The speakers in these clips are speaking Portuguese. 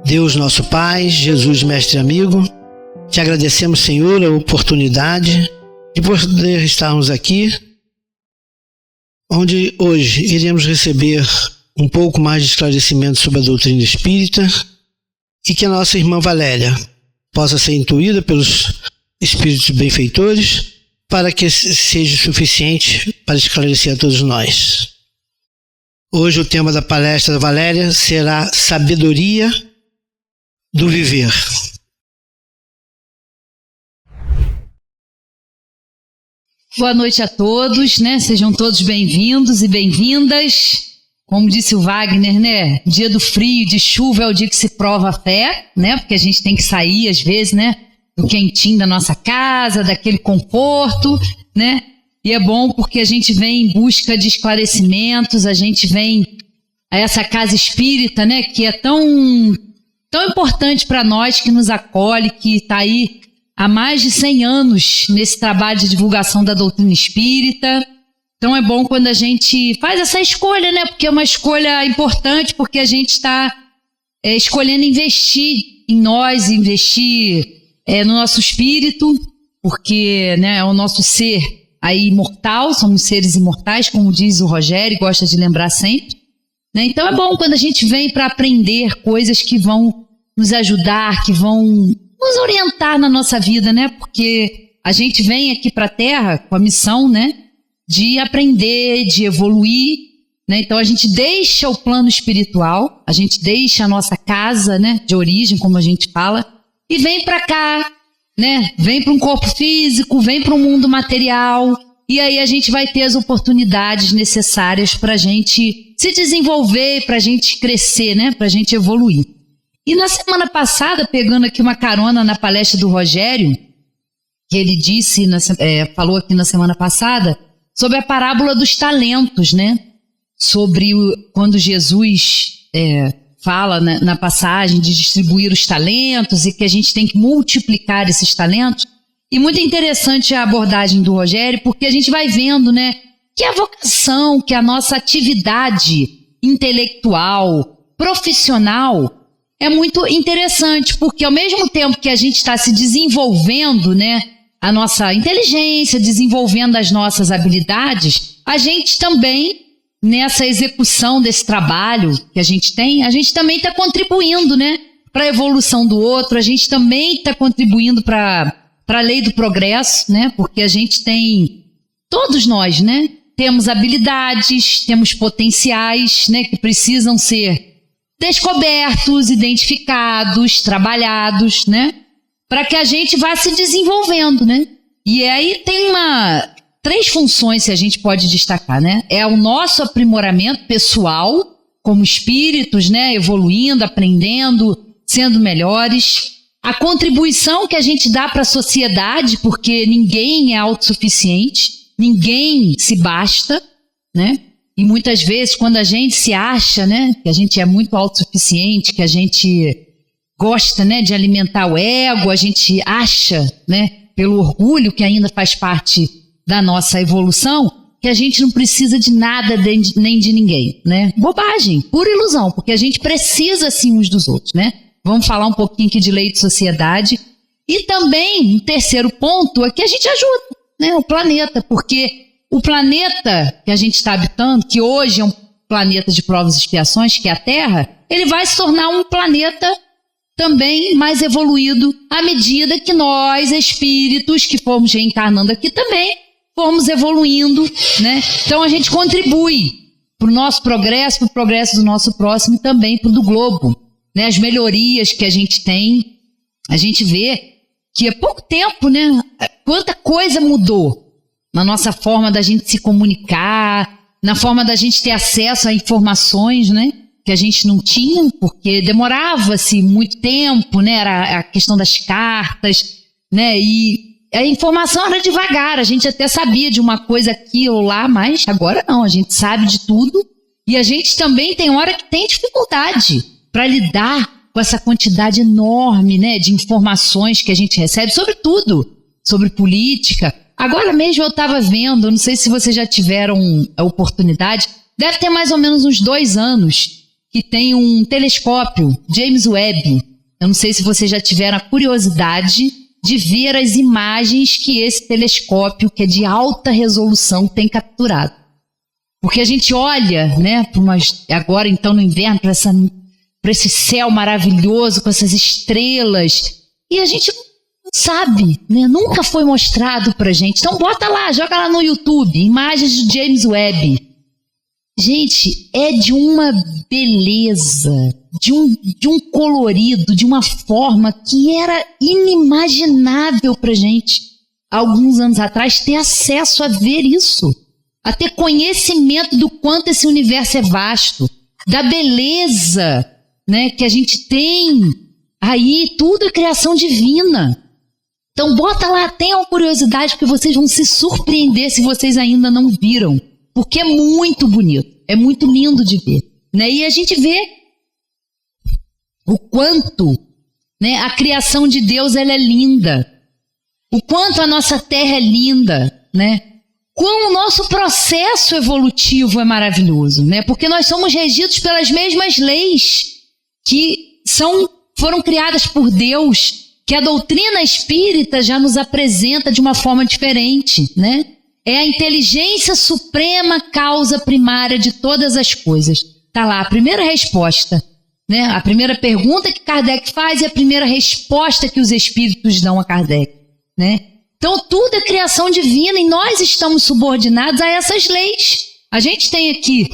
Deus nosso Pai, Jesus mestre amigo, te agradecemos, Senhor, a oportunidade de poder estarmos aqui, onde hoje iremos receber um pouco mais de esclarecimento sobre a doutrina espírita e que a nossa irmã Valéria possa ser intuída pelos espíritos benfeitores para que seja suficiente para esclarecer a todos nós. Hoje o tema da palestra da Valéria será Sabedoria do Viver. Boa noite a todos, né? Sejam todos bem-vindos e bem-vindas. Como disse o Wagner, né? Dia do frio, de chuva é o dia que se prova a fé, né? Porque a gente tem que sair às vezes, né? Do quentinho da nossa casa, daquele conforto, né? E é bom porque a gente vem em busca de esclarecimentos, a gente vem a essa casa espírita, né? Que é tão importante para nós, que nos acolhe, que está aí há mais de 100 anos nesse trabalho de divulgação da doutrina espírita. Então é bom quando a gente faz essa escolha, né? Porque é uma escolha importante, porque a gente está escolhendo investir em nós, investir no nosso espírito, porque, né, é o nosso ser aí imortal, somos seres imortais, como diz o Rogério, e gosta de lembrar sempre, né? Então é bom quando a gente vem para aprender coisas que vão nos ajudar, que vão nos orientar na nossa vida, né? Porque a gente vem aqui para a Terra com a missão, né, de aprender, de evoluir, né? Então a gente deixa o plano espiritual, a gente deixa a nossa casa, né, de origem, como a gente fala, e vem para cá, né? Vem para um corpo físico, vem para um mundo material, e aí a gente vai ter as oportunidades necessárias para a gente se desenvolver, para a gente crescer, né? Para a gente evoluir. E na semana passada, pegando aqui uma carona na palestra do Rogério, que ele disse, falou aqui na semana passada, sobre a parábola dos talentos, né? Sobre quando Jesus fala na passagem de distribuir os talentos e que a gente tem que multiplicar esses talentos. E muito interessante a abordagem do Rogério, porque a gente vai vendo, né, que a vocação, que a nossa atividade intelectual, profissional, é muito interessante, porque ao mesmo tempo que a gente está se desenvolvendo, né, a nossa inteligência, desenvolvendo as nossas habilidades, a gente também, nessa execução desse trabalho que a gente também está contribuindo, né, para a evolução do outro, a gente também está contribuindo para a lei do progresso, né, porque a gente tem, todos nós, né, temos habilidades, temos potenciais, né, que precisam ser descobertos, identificados, trabalhados, né? Para que a gente vá se desenvolvendo, né? E aí tem três funções que a gente pode destacar, né? É o nosso aprimoramento pessoal, como espíritos, né? Evoluindo, aprendendo, sendo melhores. A contribuição que a gente dá para a sociedade, porque ninguém é autossuficiente, ninguém se basta, né? E muitas vezes, quando a gente se acha, né, que a gente é muito autossuficiente, que a gente gosta, né, de alimentar o ego, a gente acha, né, pelo orgulho que ainda faz parte da nossa evolução, que a gente não precisa de nada nem de ninguém, né? Bobagem, pura ilusão, porque a gente precisa sim uns dos outros, né? Vamos falar um pouquinho aqui de lei de sociedade. E também, um terceiro ponto é que a gente ajuda, né, o planeta, porque o planeta que a gente está habitando, que hoje é um planeta de provas e expiações, que é a Terra, ele vai se tornar um planeta também mais evoluído à medida que nós, espíritos, que fomos reencarnando aqui também, fomos evoluindo, né? Então a gente contribui para o nosso progresso, para o progresso do nosso próximo e também para o do globo, né? As melhorias que a gente tem, a gente vê que há pouco tempo, né? Quanta coisa mudou na nossa forma da gente se comunicar, na forma da gente ter acesso a informações, né, que a gente não tinha, porque demorava-se muito tempo, né, era a questão das cartas, né, e a informação era devagar, a gente até sabia de uma coisa aqui ou lá, mas agora não, a gente sabe de tudo e a gente também tem hora que tem dificuldade para lidar com essa quantidade enorme, né, de informações que a gente recebe sobre tudo, sobre política. Agora mesmo eu estava vendo, não sei se vocês já tiveram a oportunidade, deve ter mais ou menos uns 2 anos, que tem um telescópio, James Webb. Eu não sei se vocês já tiveram a curiosidade de ver as imagens que esse telescópio, que é de alta resolução, tem capturado. Porque a gente olha, né, agora então no inverno, para esse céu maravilhoso, com essas estrelas, e a gente não sabe, né, nunca foi mostrado pra gente. Então bota lá, joga lá no YouTube, imagens de James Webb. Gente, é de uma beleza, de um colorido, de uma forma que era inimaginável pra gente, alguns anos atrás, ter acesso a ver isso, a ter conhecimento do quanto esse universo é vasto, da beleza, né, que a gente tem aí, tudo é criação divina. Então bota lá, tenham curiosidade, porque vocês vão se surpreender se vocês ainda não viram. Porque é muito bonito, é muito lindo de ver, né? E a gente vê o quanto, né, a criação de Deus ela é linda, o quanto a nossa terra é linda, né? Como o nosso processo evolutivo é maravilhoso, né? Porque nós somos regidos pelas mesmas leis que foram criadas por Deus, que a doutrina espírita já nos apresenta de uma forma diferente, né? É a inteligência suprema causa primária de todas as coisas. Está lá a primeira resposta, né? A primeira pergunta que Kardec faz e a primeira resposta que os espíritos dão a Kardec, né? Então tudo é criação divina e nós estamos subordinados a essas leis. A gente tem aqui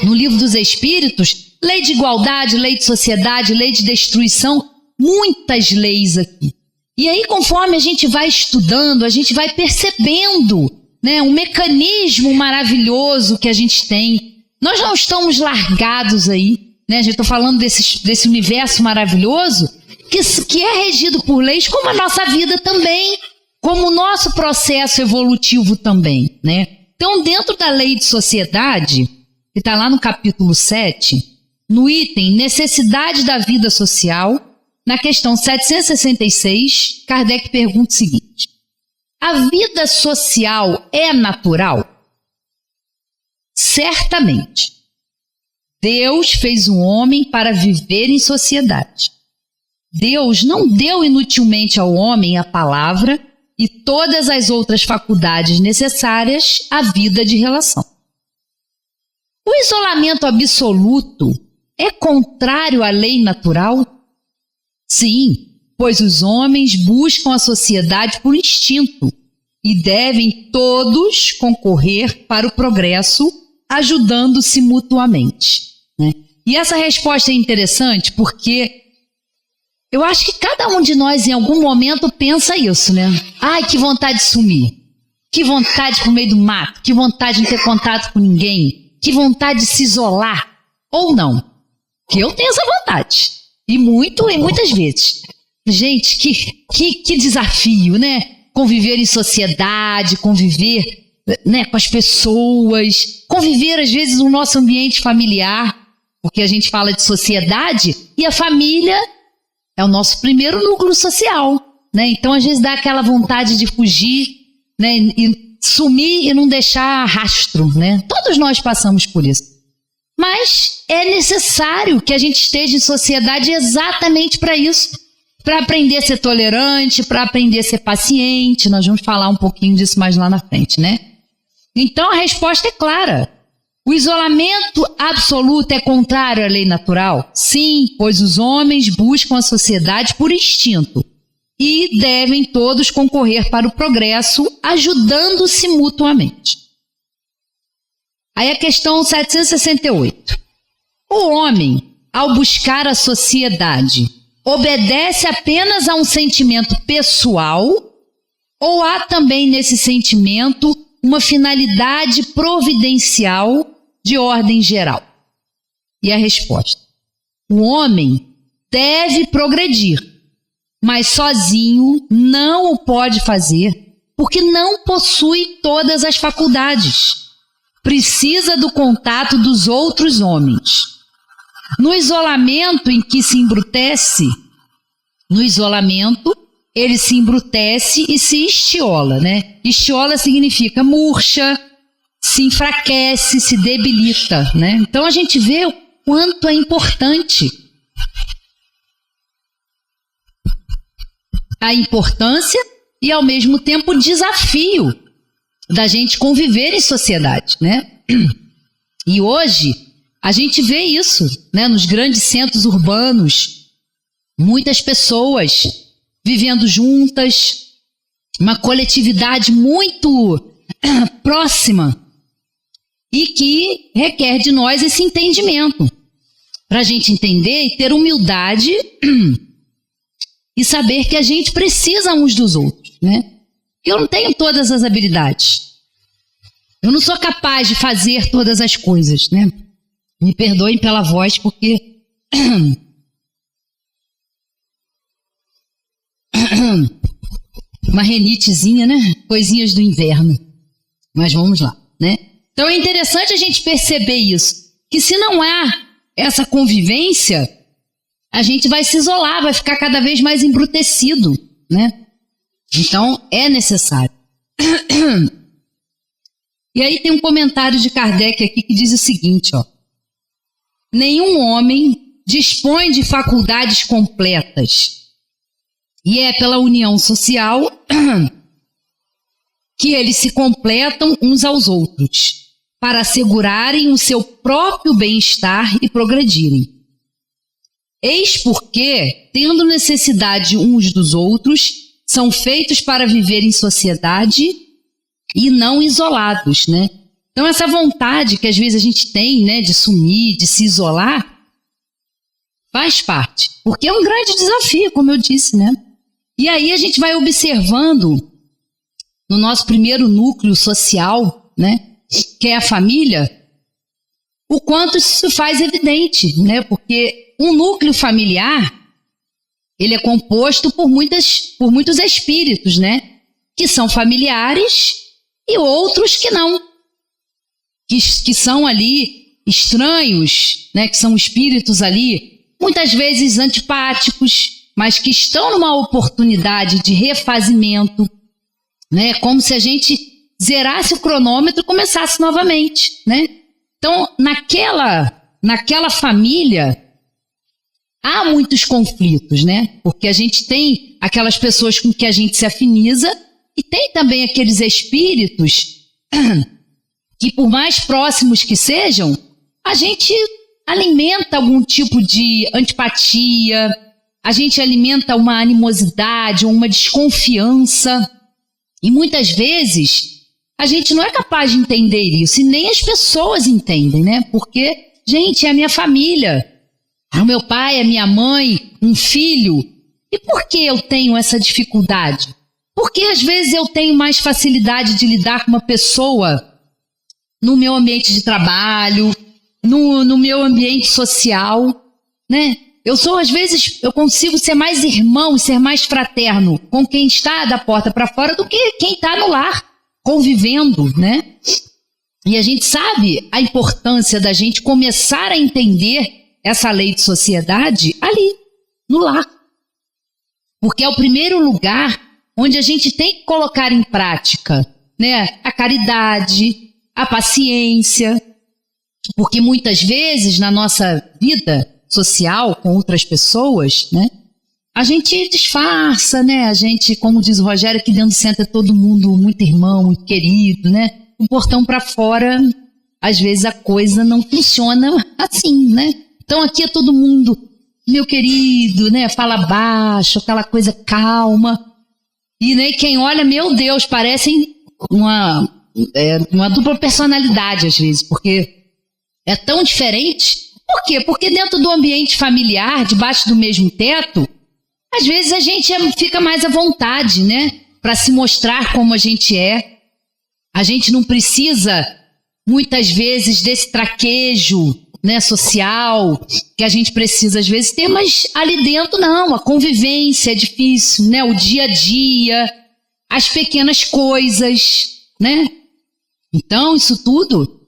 no Livro dos Espíritos lei de igualdade, lei de sociedade, lei de destruição, muitas leis aqui. E aí conforme a gente vai estudando, a gente vai percebendo, né, um mecanismo maravilhoso que a gente tem. Nós não estamos largados aí, né? Já estou falando desse universo maravilhoso que é regido por leis, como a nossa vida também, como o nosso processo evolutivo também, né? Então, dentro da lei de sociedade, que está lá no capítulo 7, no item necessidade da vida social, na questão 766, Kardec pergunta o seguinte: a vida social é natural? Certamente. Deus fez um homem para viver em sociedade. Deus não deu inutilmente ao homem a palavra e todas as outras faculdades necessárias à vida de relação. O isolamento absoluto é contrário à lei natural? Sim, pois os homens buscam a sociedade por instinto e devem todos concorrer para o progresso, ajudando-se mutuamente, né? E essa resposta é interessante porque eu acho que cada um de nós em algum momento pensa isso, né? Ai, que vontade de sumir, que vontade de ir pro meio do mato, que vontade de não ter contato com ninguém, que vontade de se isolar, ou não, que eu tenho essa vontade, e muitas vezes. Gente, que desafio, né? Conviver em sociedade, conviver, né, com as pessoas, conviver às vezes no nosso ambiente familiar, porque a gente fala de sociedade e a família é o nosso primeiro núcleo social, né? Então às vezes dá aquela vontade de fugir, né, e sumir e não deixar rastro, né? Todos nós passamos por isso. Mas é necessário que a gente esteja em sociedade exatamente para isso, para aprender a ser tolerante, para aprender a ser paciente. Nós vamos falar um pouquinho disso mais lá na frente, né? Então a resposta é clara. O isolamento absoluto é contrário à lei natural? Sim, pois os homens buscam a sociedade por instinto e devem todos concorrer para o progresso, ajudando-se mutuamente. Aí a questão 768. O homem, ao buscar a sociedade, obedece apenas a um sentimento pessoal ou há também nesse sentimento uma finalidade providencial de ordem geral? E a resposta: o homem deve progredir, mas sozinho não o pode fazer porque não possui todas as faculdades. Precisa do contato dos outros homens. No isolamento em que se embrutece, ele se embrutece e se estiola, né? Estiola significa murcha, se enfraquece, se debilita, né? Então a gente vê quanto é importante. A importância e, ao mesmo tempo, o desafio da gente conviver em sociedade, né? E hoje, a gente vê isso, né? Nos grandes centros urbanos, muitas pessoas vivendo juntas, uma coletividade muito próxima e que requer de nós esse entendimento, para a gente entender e ter humildade e saber que a gente precisa uns dos outros, né? Eu não tenho todas as habilidades. Eu não sou capaz de fazer todas as coisas, né? Me perdoem pela voz, porque uma renitezinha, né? Coisinhas do inverno. Mas vamos lá, né? Então é interessante a gente perceber isso, que se não há essa convivência, a gente vai se isolar, vai ficar cada vez mais embrutecido, né? Então é necessário. E aí tem um comentário de Kardec aqui que diz o seguinte, ó: nenhum homem dispõe de faculdades completas, e é pela união social que eles se completam uns aos outros, para assegurarem o seu próprio bem-estar e progredirem. Eis porque, tendo necessidade uns dos outros, são feitos para viver em sociedade e não isolados, né? Então essa vontade que às vezes a gente tem, né, de sumir, de se isolar, faz parte, porque é um grande desafio, como eu disse, né? E aí a gente vai observando no nosso primeiro núcleo social, né, que é a família, o quanto isso se faz evidente, né? Porque um núcleo familiar, ele é composto por muitos espíritos, né? Que são familiares e outros que não. Que são ali estranhos, né? Que são espíritos ali, muitas vezes antipáticos, mas que estão numa oportunidade de refazimento, né? Como se a gente zerasse o cronômetro e começasse novamente, né? Então, naquela família, há muitos conflitos, né? Porque a gente tem aquelas pessoas com que a gente se afiniza e tem também aqueles espíritos que, por mais próximos que sejam, a gente alimenta algum tipo de antipatia, a gente alimenta uma animosidade ou uma desconfiança. E muitas vezes a gente não é capaz de entender isso, e nem as pessoas entendem, né? Porque, gente, é a minha família. O meu pai, a minha mãe, um filho. E por que eu tenho essa dificuldade? Porque às vezes eu tenho mais facilidade de lidar com uma pessoa no meu ambiente de trabalho, no meu ambiente social, né? Às vezes, eu consigo ser mais irmão, ser mais fraterno com quem está da porta para fora do que quem está no lar, convivendo, né? E a gente sabe a importância da gente começar a entender essa lei de sociedade ali, no lar. Porque é o primeiro lugar onde a gente tem que colocar em prática, né, a caridade, a paciência. Porque muitas vezes na nossa vida social com outras pessoas, né, a gente disfarça, né, a gente, como diz o Rogério, aqui dentro do centro é todo mundo muito irmão, muito querido, né, o portão para fora, às vezes a coisa não funciona assim, né. Então aqui é todo mundo, meu querido, né, fala baixo, aquela coisa calma. E né, quem olha, meu Deus, parecem uma dupla personalidade às vezes, porque é tão diferente. Por quê? Porque dentro do ambiente familiar, debaixo do mesmo teto, às vezes a gente fica mais à vontade, né, para se mostrar como a gente é. A gente não precisa, muitas vezes, desse traquejo, né, social, que a gente precisa às vezes ter, mas ali dentro não, a convivência é difícil, né, o dia a dia, as pequenas coisas, né. Então isso tudo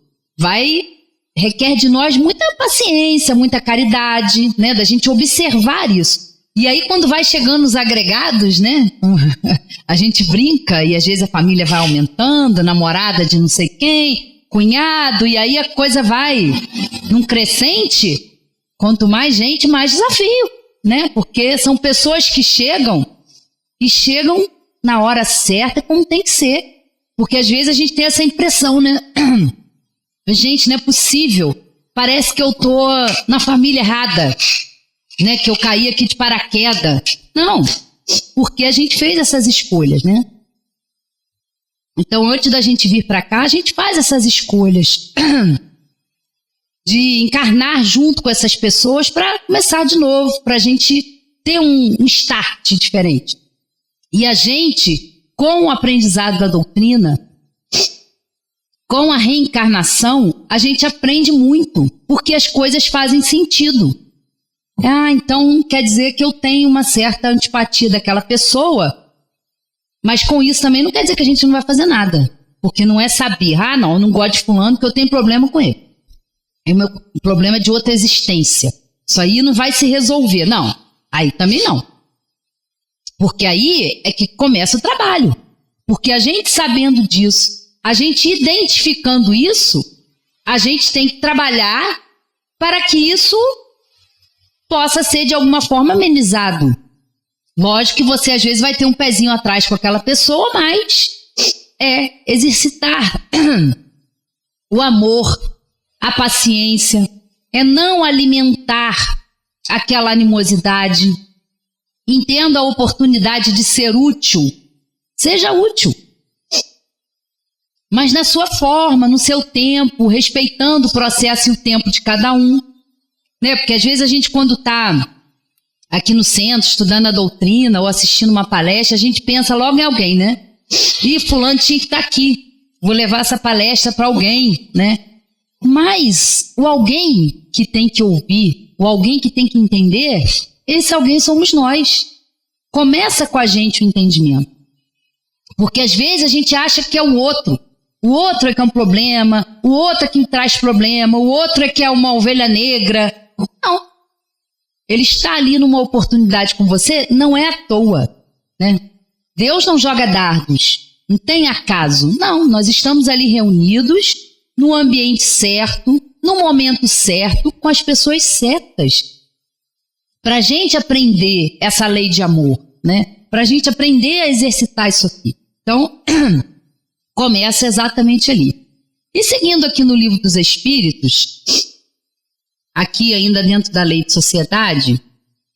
requer de nós muita paciência, muita caridade, né, da gente observar isso. E aí quando vai chegando os agregados, né, a gente brinca e às vezes a família vai aumentando, namorada de não sei quem, cunhado, e aí a coisa vai num crescente, Quanto mais gente, mais desafio, né? Porque são pessoas que chegam na hora certa, como tem que ser. Porque às vezes a gente tem essa impressão, né? Gente, não é possível. Parece que eu tô na família errada, né? Que eu caí aqui de paraquedas. Não, porque a gente fez essas escolhas, né? Então, antes da gente vir para cá, a gente faz essas escolhas de encarnar junto com essas pessoas para começar de novo, para a gente ter um start diferente. E a gente, com o aprendizado da doutrina, com a reencarnação, a gente aprende muito, porque as coisas fazem sentido. Então quer dizer que eu tenho uma certa antipatia daquela pessoa, mas com isso também não quer dizer que a gente não vai fazer nada, porque não é saber, não, eu não gosto de fulano porque eu tenho problema com ele. O meu problema é de outra existência. Isso aí não vai se resolver. Não, aí também não. Porque aí é que começa o trabalho. Porque a gente sabendo disso, a gente identificando isso, a gente tem que trabalhar para que isso possa ser de alguma forma amenizado. Lógico que você às vezes vai ter um pezinho atrás com aquela pessoa, mas é exercitar o amor, a paciência, é não alimentar aquela animosidade. Entenda a oportunidade de ser útil. Seja útil. Mas na sua forma, no seu tempo, respeitando o processo e o tempo de cada um. Né? Porque às vezes a gente, quando está aqui no centro, estudando a doutrina ou assistindo uma palestra, a gente pensa logo em alguém, né? Ih, fulano tinha que estar aqui. Vou levar essa palestra para alguém, né? Mas o alguém que tem que ouvir, o alguém que tem que entender, esse alguém somos nós. Começa com a gente o entendimento. Porque às vezes a gente acha que é o outro. O outro é que é um problema, o outro é que traz problema, o outro é que é uma ovelha negra. Não. Ele está ali numa oportunidade com você, não é à toa, né? Deus não joga dardos, não tem acaso. Não, nós estamos ali reunidos no ambiente certo, no momento certo, com as pessoas certas. Para a gente aprender essa lei de amor, né? Para a gente aprender a exercitar isso aqui. Então, começa exatamente ali. E seguindo aqui no Livro dos Espíritos, aqui ainda dentro da lei de sociedade,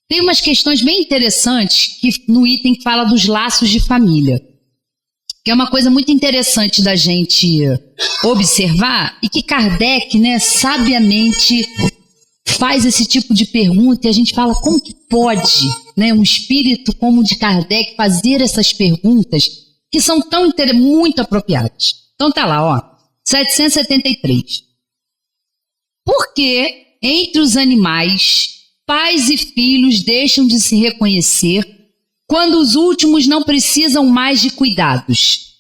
tem umas questões bem interessantes que no item fala dos laços de família, que é uma coisa muito interessante da gente observar e que Kardec, né, sabiamente faz esse tipo de pergunta e a gente fala como que pode, né, um espírito como o de Kardec fazer essas perguntas que são tão muito apropriadas. Então tá lá, ó, 773. Por que entre os animais, pais e filhos deixam de se reconhecer quando os últimos não precisam mais de cuidados?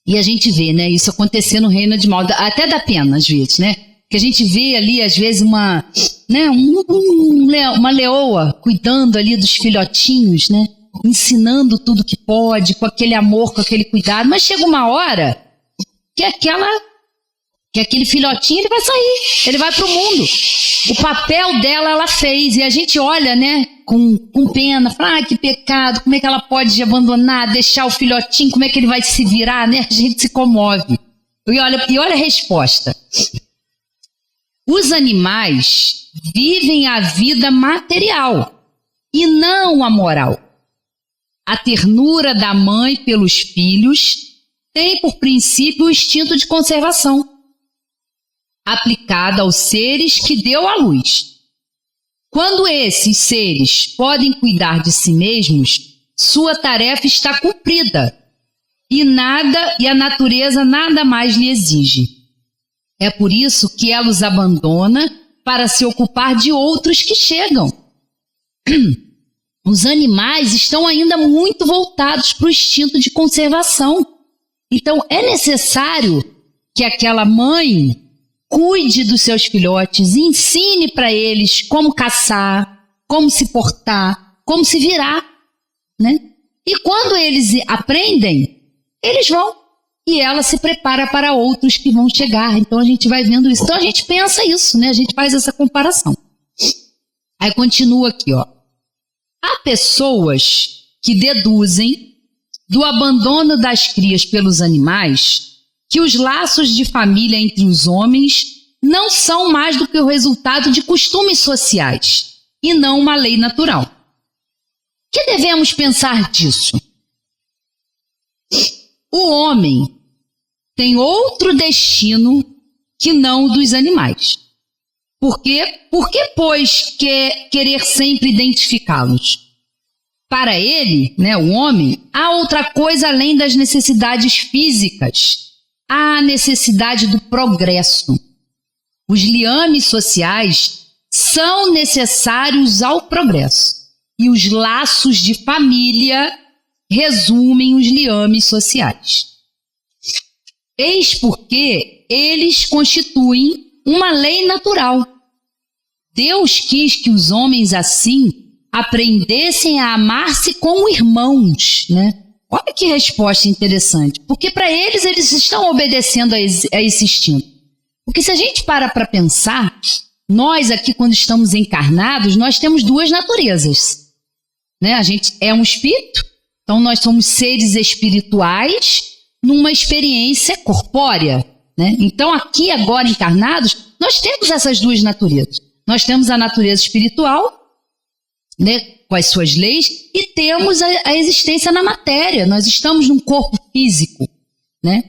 E a gente vê, né, isso acontecer no reino de mal, até da pena, às vezes, né? Que a gente vê ali, às vezes, uma leoa cuidando ali dos filhotinhos, né? Ensinando tudo que pode, com aquele amor, com aquele cuidado. Mas chega uma hora que aquele filhotinho ele vai sair, ele vai para o mundo. O papel dela ela fez e a gente olha, né, com pena, fala, que pecado, como é que ela pode abandonar, deixar o filhotinho, como é que ele vai se virar, né? A gente se comove. E olha a resposta. Os animais vivem a vida material e não a moral. A ternura da mãe pelos filhos tem por princípio o instinto de conservação, aplicada aos seres que deu à luz. Quando esses seres podem cuidar de si mesmos, sua tarefa está cumprida e a natureza nada mais lhe exige. É por isso que ela os abandona para se ocupar de outros que chegam. Os animais estão ainda muito voltados para o instinto de conservação. Então é necessário que aquela mãe cuide dos seus filhotes, ensine para eles como caçar, como se portar, como se virar, né? E quando eles aprendem, eles vão. E ela se prepara para outros que vão chegar. Então a gente vai vendo isso. Então a gente pensa isso, né? A gente faz essa comparação. Aí continua aqui, ó. Há pessoas que deduzem do abandono das crias pelos animais que os laços de família entre os homens não são mais do que o resultado de costumes sociais e não uma lei natural. O que devemos pensar disso? O homem tem outro destino que não o dos animais. Por quê? Por que, pois, querer sempre identificá-los? Para ele, né, o homem, há outra coisa além das necessidades físicas. Há a necessidade do progresso. Os liames sociais são necessários ao progresso. E os laços de família resumem os liames sociais. Eis porque eles constituem uma lei natural. Deus quis que os homens assim aprendessem a amar-se como irmãos, né? Olha que resposta interessante. Porque para eles estão obedecendo a esse instinto. Porque se a gente para pensar, nós aqui quando estamos encarnados, nós temos duas naturezas, né? A gente é um espírito, então nós somos seres espirituais numa experiência corpórea, né? Então aqui agora encarnados, nós temos essas duas naturezas. Nós temos a natureza espiritual, né, com as suas leis, e temos a existência na matéria. Nós estamos num corpo físico, né?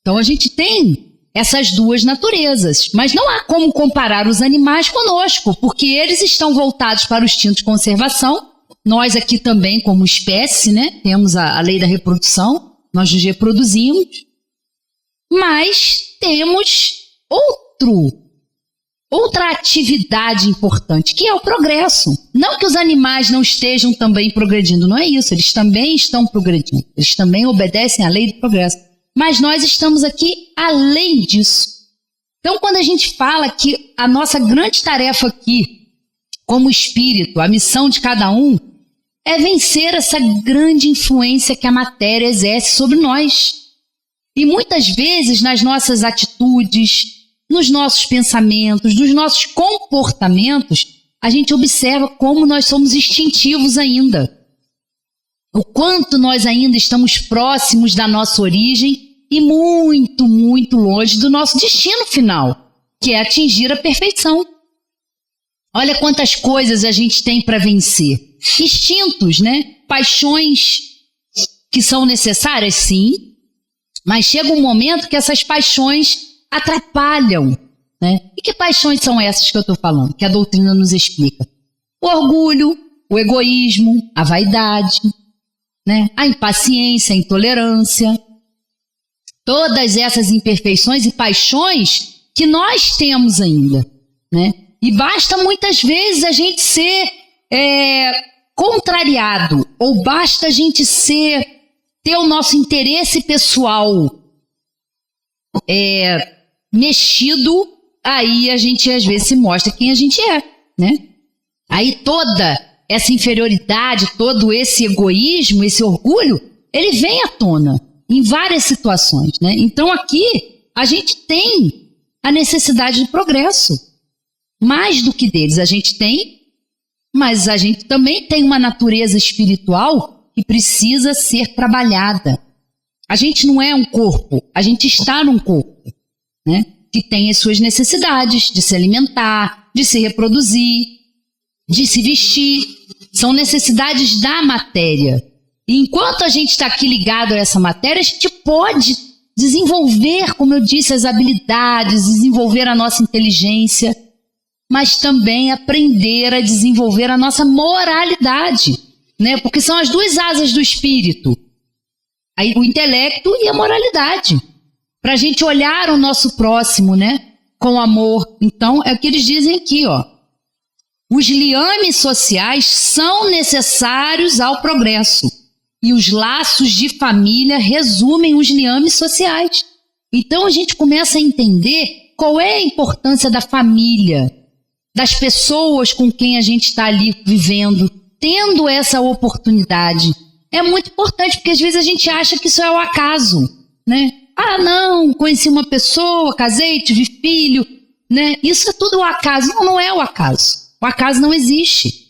Então a gente tem essas duas naturezas, mas não há como comparar os animais conosco, porque eles estão voltados para o instinto de conservação. Nós aqui também, como espécie, né, temos a lei da reprodução, nós nos reproduzimos, mas temos outra atividade importante, que é o progresso. Não que os animais não estejam também progredindo, não é isso, eles também estão progredindo, eles também obedecem à lei do progresso, mas nós estamos aqui além disso. Então, quando a gente fala que a nossa grande tarefa aqui, como espírito, a missão de cada um, é vencer essa grande influência que a matéria exerce sobre nós. E muitas vezes, nas nossas atitudes, nos nossos pensamentos, nos nossos comportamentos, a gente observa como nós somos instintivos ainda. O quanto nós ainda estamos próximos da nossa origem e muito, muito longe do nosso destino final, que é atingir a perfeição. Olha quantas coisas a gente tem para vencer. Instintos, né? Paixões que são necessárias, sim, mas chega um momento que essas paixões atrapalham, né? E que paixões são essas que eu estou falando, que a doutrina nos explica? O orgulho, o egoísmo, a vaidade, né? A impaciência, a intolerância, todas essas imperfeições e paixões que nós temos ainda, né? E basta muitas vezes a gente ser contrariado, ou basta a gente ter o nosso interesse pessoal mexido, aí a gente às vezes se mostra quem a gente é, né? Aí toda essa inferioridade, todo esse egoísmo, esse orgulho, ele vem à tona em várias situações, né? Então aqui a gente tem a necessidade de progresso, mais do que deles a gente tem, mas a gente também tem uma natureza espiritual que precisa ser trabalhada. A gente não é um corpo, a gente está num corpo, né, que tem as suas necessidades de se alimentar, de se reproduzir, de se vestir. São necessidades da matéria. E enquanto a gente está aqui ligado a essa matéria, a gente pode desenvolver, como eu disse, as habilidades, desenvolver a nossa inteligência, mas também aprender a desenvolver a nossa moralidade, né? Porque são as duas asas do espírito, aí o intelecto e a moralidade, para a gente olhar o nosso próximo, né, com amor. Então é o que eles dizem aqui, ó. Os liames sociais são necessários ao progresso e os laços de família resumem os liames sociais. Então a gente começa a entender qual é a importância da família, das pessoas com quem a gente está ali vivendo, tendo essa oportunidade. É muito importante, porque às vezes a gente acha que isso é o acaso, né? Ah, não, conheci uma pessoa, casei, tive filho, né? Isso é tudo o acaso. Não, não é o acaso. O acaso não existe.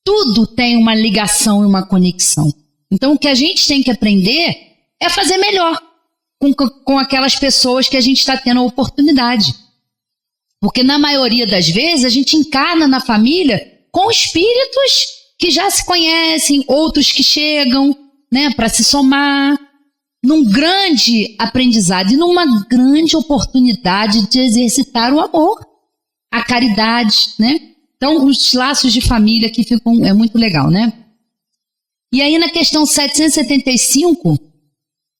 Tudo tem uma ligação e uma conexão. Então, o que a gente tem que aprender é fazer melhor com aquelas pessoas que a gente está tendo a oportunidade. Porque, na maioria das vezes, a gente encarna na família com espíritos que já se conhecem, outros que chegam, né, para se somar, num grande aprendizado e numa grande oportunidade de exercitar o amor, a caridade, né? Então, os laços de família que ficam, é muito legal, né? E aí, na questão 775,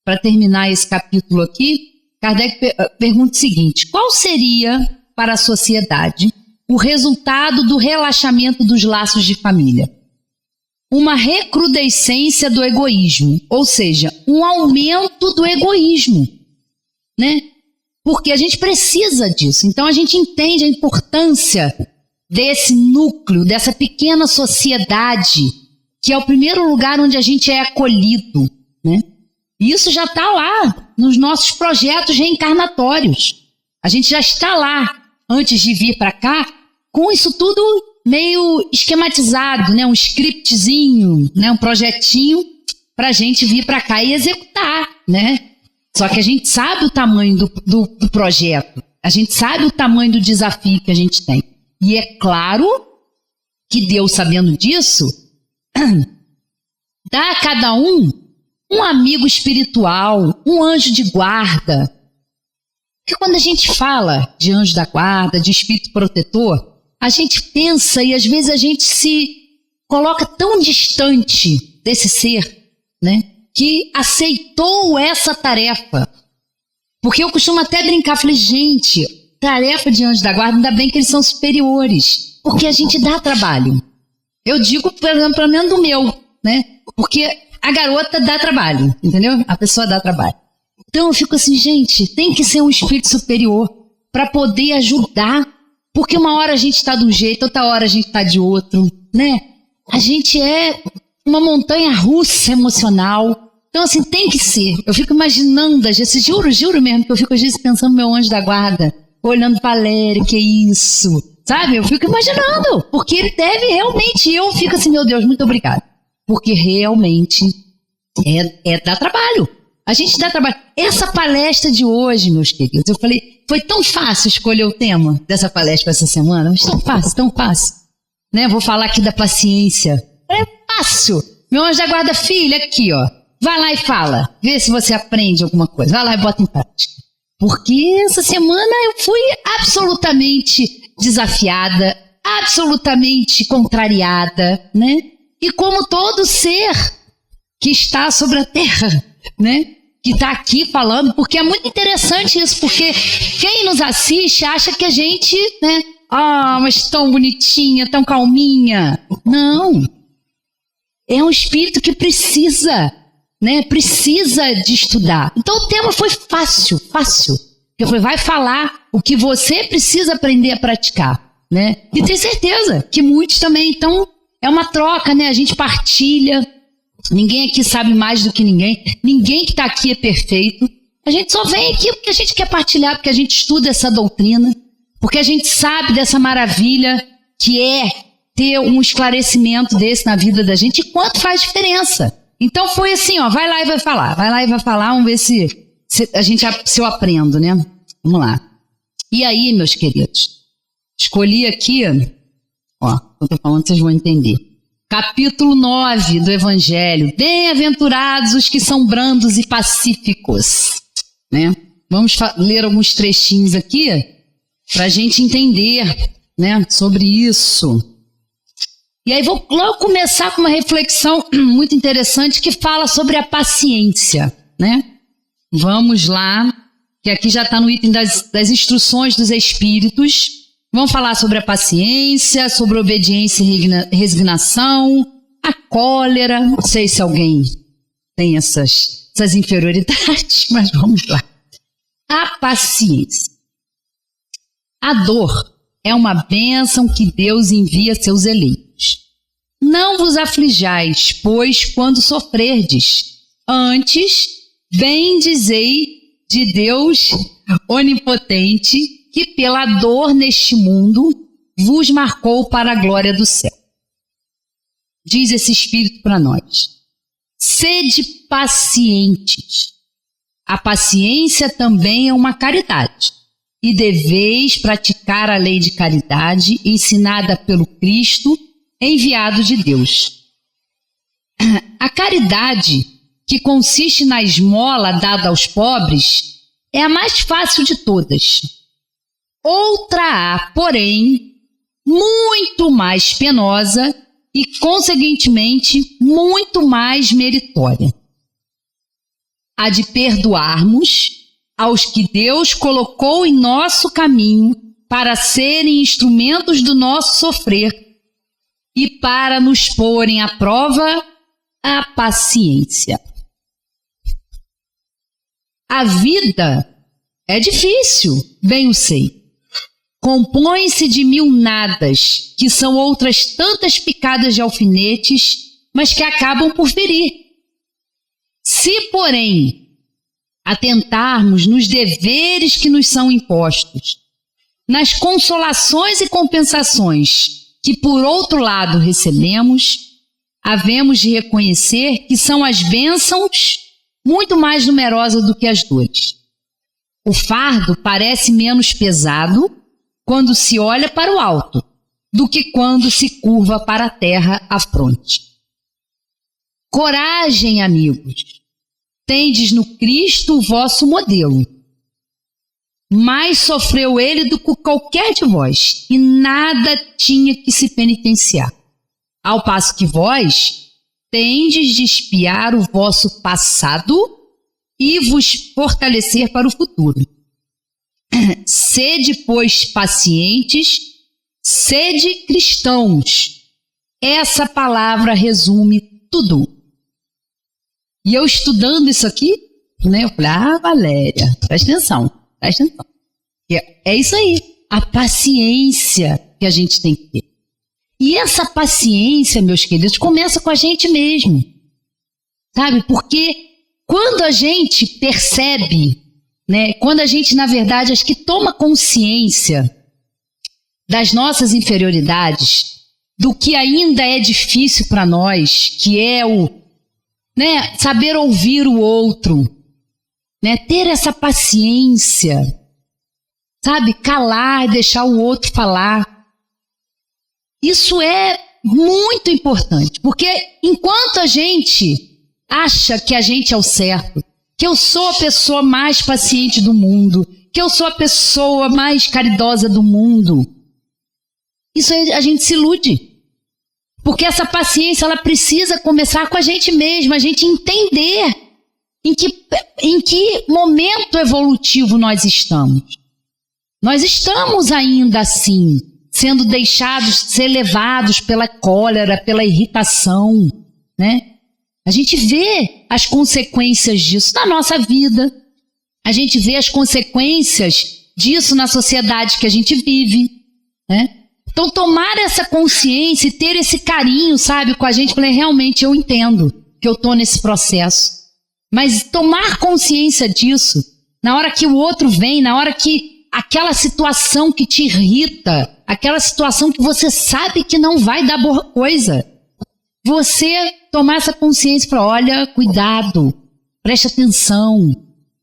para terminar esse capítulo aqui, Kardec pergunta o seguinte: qual seria, para a sociedade, o resultado do relaxamento dos laços de família? Uma recrudescência do egoísmo, ou seja, um aumento do egoísmo, né? Porque a gente precisa disso. Então a gente entende a importância desse núcleo, dessa pequena sociedade, que é o primeiro lugar onde a gente é acolhido, né? E isso já está lá nos nossos projetos reencarnatórios. A gente já está lá, antes de vir para cá, com isso tudo meio esquematizado, né? Um scriptzinho, né? Um projetinho para a gente vir para cá e executar, né? Só que a gente sabe o tamanho do projeto, a gente sabe o tamanho do desafio que a gente tem. E é claro que Deus, sabendo disso, dá a cada um amigo espiritual, um anjo de guarda. Porque quando a gente fala de anjo da guarda, de espírito protetor, a gente pensa e às vezes a gente se coloca tão distante desse ser, né, que aceitou essa tarefa. Porque eu costumo até brincar, falei, gente, tarefa de anjo da guarda, ainda bem que eles são superiores, porque a gente dá trabalho. Eu digo, por exemplo, pelo menos do meu, né, porque a garota dá trabalho, entendeu? A pessoa dá trabalho. Então eu fico assim, gente, tem que ser um espírito superior para poder ajudar. Porque uma hora a gente está de um jeito, outra hora a gente está de outro, né? A gente é uma montanha russa emocional. Então, assim, tem que ser. Eu fico imaginando, às vezes, juro mesmo, que eu fico às vezes pensando no meu anjo da guarda, olhando para Léria, que isso, sabe? Eu fico imaginando, porque ele deve realmente, eu fico assim, meu Deus, muito obrigada. Porque realmente dá trabalho. A gente dá trabalho. Essa palestra de hoje, meus queridos, eu falei, foi tão fácil escolher o tema dessa palestra para essa semana, mas tão fácil. Né? Vou falar aqui da paciência. É fácil. Meu anjo da guarda, filha, aqui, ó. Vai lá e fala. Vê se você aprende alguma coisa. Vai lá e bota em prática. Porque essa semana eu fui absolutamente desafiada, absolutamente contrariada, né? E como todo ser que está sobre a terra, né? Que está aqui falando, porque é muito interessante isso, porque quem nos assiste acha que a gente, né? Ah, mas tão bonitinha, tão calminha. Não. É um espírito que precisa, né? Precisa de estudar. Então o tema foi fácil. Eu falei, vai falar o que você precisa aprender a praticar, né? E tenho certeza que muitos também. Então é uma troca, né? A gente partilha. Ninguém aqui sabe mais do que ninguém. Ninguém que está aqui é perfeito. A gente só vem aqui porque a gente quer partilhar, porque a gente estuda essa doutrina, porque a gente sabe dessa maravilha que é ter um esclarecimento desse na vida da gente e quanto faz diferença. Então foi assim, ó, vai lá e vai falar, vamos ver se eu aprendo, né? Vamos lá. E aí, meus queridos, escolhi aqui, ó, eu tô falando, vocês vão entender. Capítulo 9 do Evangelho. Bem-aventurados os que são brandos e pacíficos. Né? Vamos ler alguns trechinhos aqui para a gente entender, né, sobre isso. E aí vou logo começar com uma reflexão muito interessante que fala sobre a paciência. Né? Vamos lá, que aqui já está no item das instruções dos espíritos. Vamos falar sobre a paciência, sobre a obediência e resignação, a cólera. Não sei se alguém tem essas inferioridades, mas vamos lá. A paciência. A dor é uma bênção que Deus envia a seus eleitos. Não vos aflijais, pois, quando sofrerdes. Antes, bendizei de Deus onipotente, que pela dor neste mundo vos marcou para a glória do céu. Diz esse Espírito para nós. Sede pacientes. A paciência também é uma caridade. E deveis praticar a lei de caridade ensinada pelo Cristo, enviado de Deus. A caridade, que consiste na esmola dada aos pobres, é a mais fácil de todas. Outra há, porém, muito mais penosa e, conseguintemente, muito mais meritória. A de perdoarmos aos que Deus colocou em nosso caminho para serem instrumentos do nosso sofrer e para nos porem à prova a paciência. A vida é difícil, bem o sei. Compõe-se de mil nadas, que são outras tantas picadas de alfinetes, mas que acabam por ferir. Se, porém, atentarmos nos deveres que nos são impostos, nas consolações e compensações que, por outro lado, recebemos, havemos de reconhecer que são as bênçãos muito mais numerosas do que as dores. O fardo parece menos pesado quando se olha para o alto do que quando se curva para a terra a fronte. Coragem, amigos! Tendes no Cristo o vosso modelo. Mais sofreu ele do que qualquer de vós, e nada tinha que se penitenciar. Ao passo que vós tendes de espiar o vosso passado e vos fortalecer para o futuro. Sede, pois, pacientes, sede cristãos. Essa palavra resume tudo. E eu estudando isso aqui, né, eu falei, Valéria, presta atenção. É isso aí, a paciência que a gente tem que ter. E essa paciência, meus queridos, começa com a gente mesmo, sabe? Porque quando a gente percebe, né, quando a gente, na verdade, acho que toma consciência das nossas inferioridades, do que ainda é difícil para nós, que é o, né, saber ouvir o outro, né, ter essa paciência, sabe, calar, deixar o outro falar. Isso é muito importante, porque enquanto a gente acha que a gente é o certo, que eu sou a pessoa mais paciente do mundo, que eu sou a pessoa mais caridosa do mundo, isso aí a gente se ilude. Porque essa paciência, ela precisa começar com a gente mesmo, a gente entender em que momento evolutivo nós estamos. Nós estamos ainda assim, sendo deixados, ser levados pela cólera, pela irritação, né? A gente vê as consequências disso na nossa vida. A gente vê as consequências disso na sociedade que a gente vive, né? Então, tomar essa consciência e ter esse carinho, sabe, com a gente, falei, realmente eu entendo que eu estou nesse processo. Mas tomar consciência disso, na hora que o outro vem, na hora que aquela situação que te irrita, aquela situação que você sabe que não vai dar boa coisa, você tomar essa consciência para, olha, cuidado, preste atenção,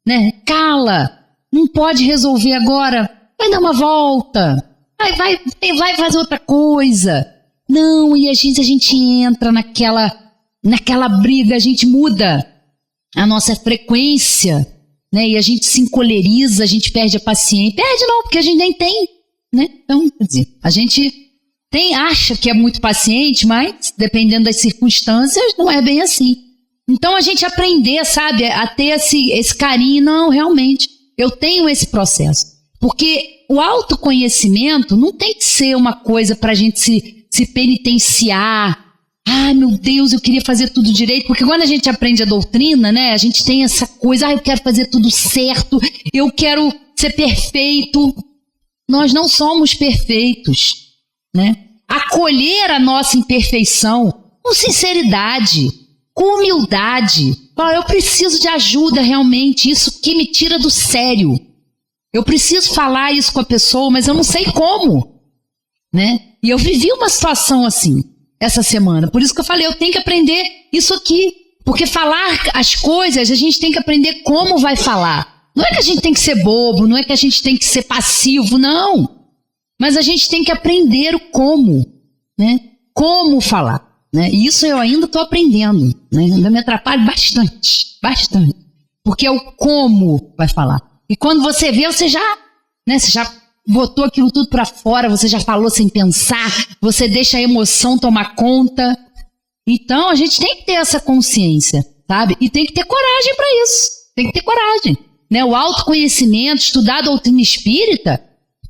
né? Cala, não pode resolver agora, vai dar uma volta. Vai fazer outra coisa. Não, e a gente entra naquela briga, a gente muda a nossa frequência, né? E a gente se encoleriza, a gente perde a paciência. Perde não, porque a gente nem tem, né? Então, quer dizer, a gente acha que é muito paciente, mas dependendo das circunstâncias, não é bem assim. Então, a gente aprender, sabe, a ter esse carinho, não, realmente, eu tenho esse processo. Porque o autoconhecimento não tem que ser uma coisa para a gente se penitenciar. Ai, meu Deus, eu queria fazer tudo direito. Porque quando a gente aprende a doutrina, né, a gente tem essa coisa, eu quero fazer tudo certo, eu quero ser perfeito. Nós não somos perfeitos, né? Acolher a nossa imperfeição com sinceridade, com humildade. Eu preciso de ajuda realmente, isso que me tira do sério. Eu preciso falar isso com a pessoa, mas eu não sei como. né? E eu vivi uma situação assim, essa semana. Por isso que eu falei, eu tenho que aprender isso aqui. Porque falar as coisas, a gente tem que aprender como vai falar. Não é que a gente tem que ser bobo, não é que a gente tem que ser passivo, não. Mas a gente tem que aprender o como, né? Como falar, né? E isso eu ainda estou aprendendo, né? Ainda me atrapalho bastante. Porque é o como vai falar. E quando você vê, você já botou aquilo tudo para fora, você já falou sem pensar, você deixa a emoção tomar conta. Então, a gente tem que ter essa consciência, sabe? E tem que ter coragem para isso. Tem que ter coragem, né? O autoconhecimento, estudar a doutrina espírita,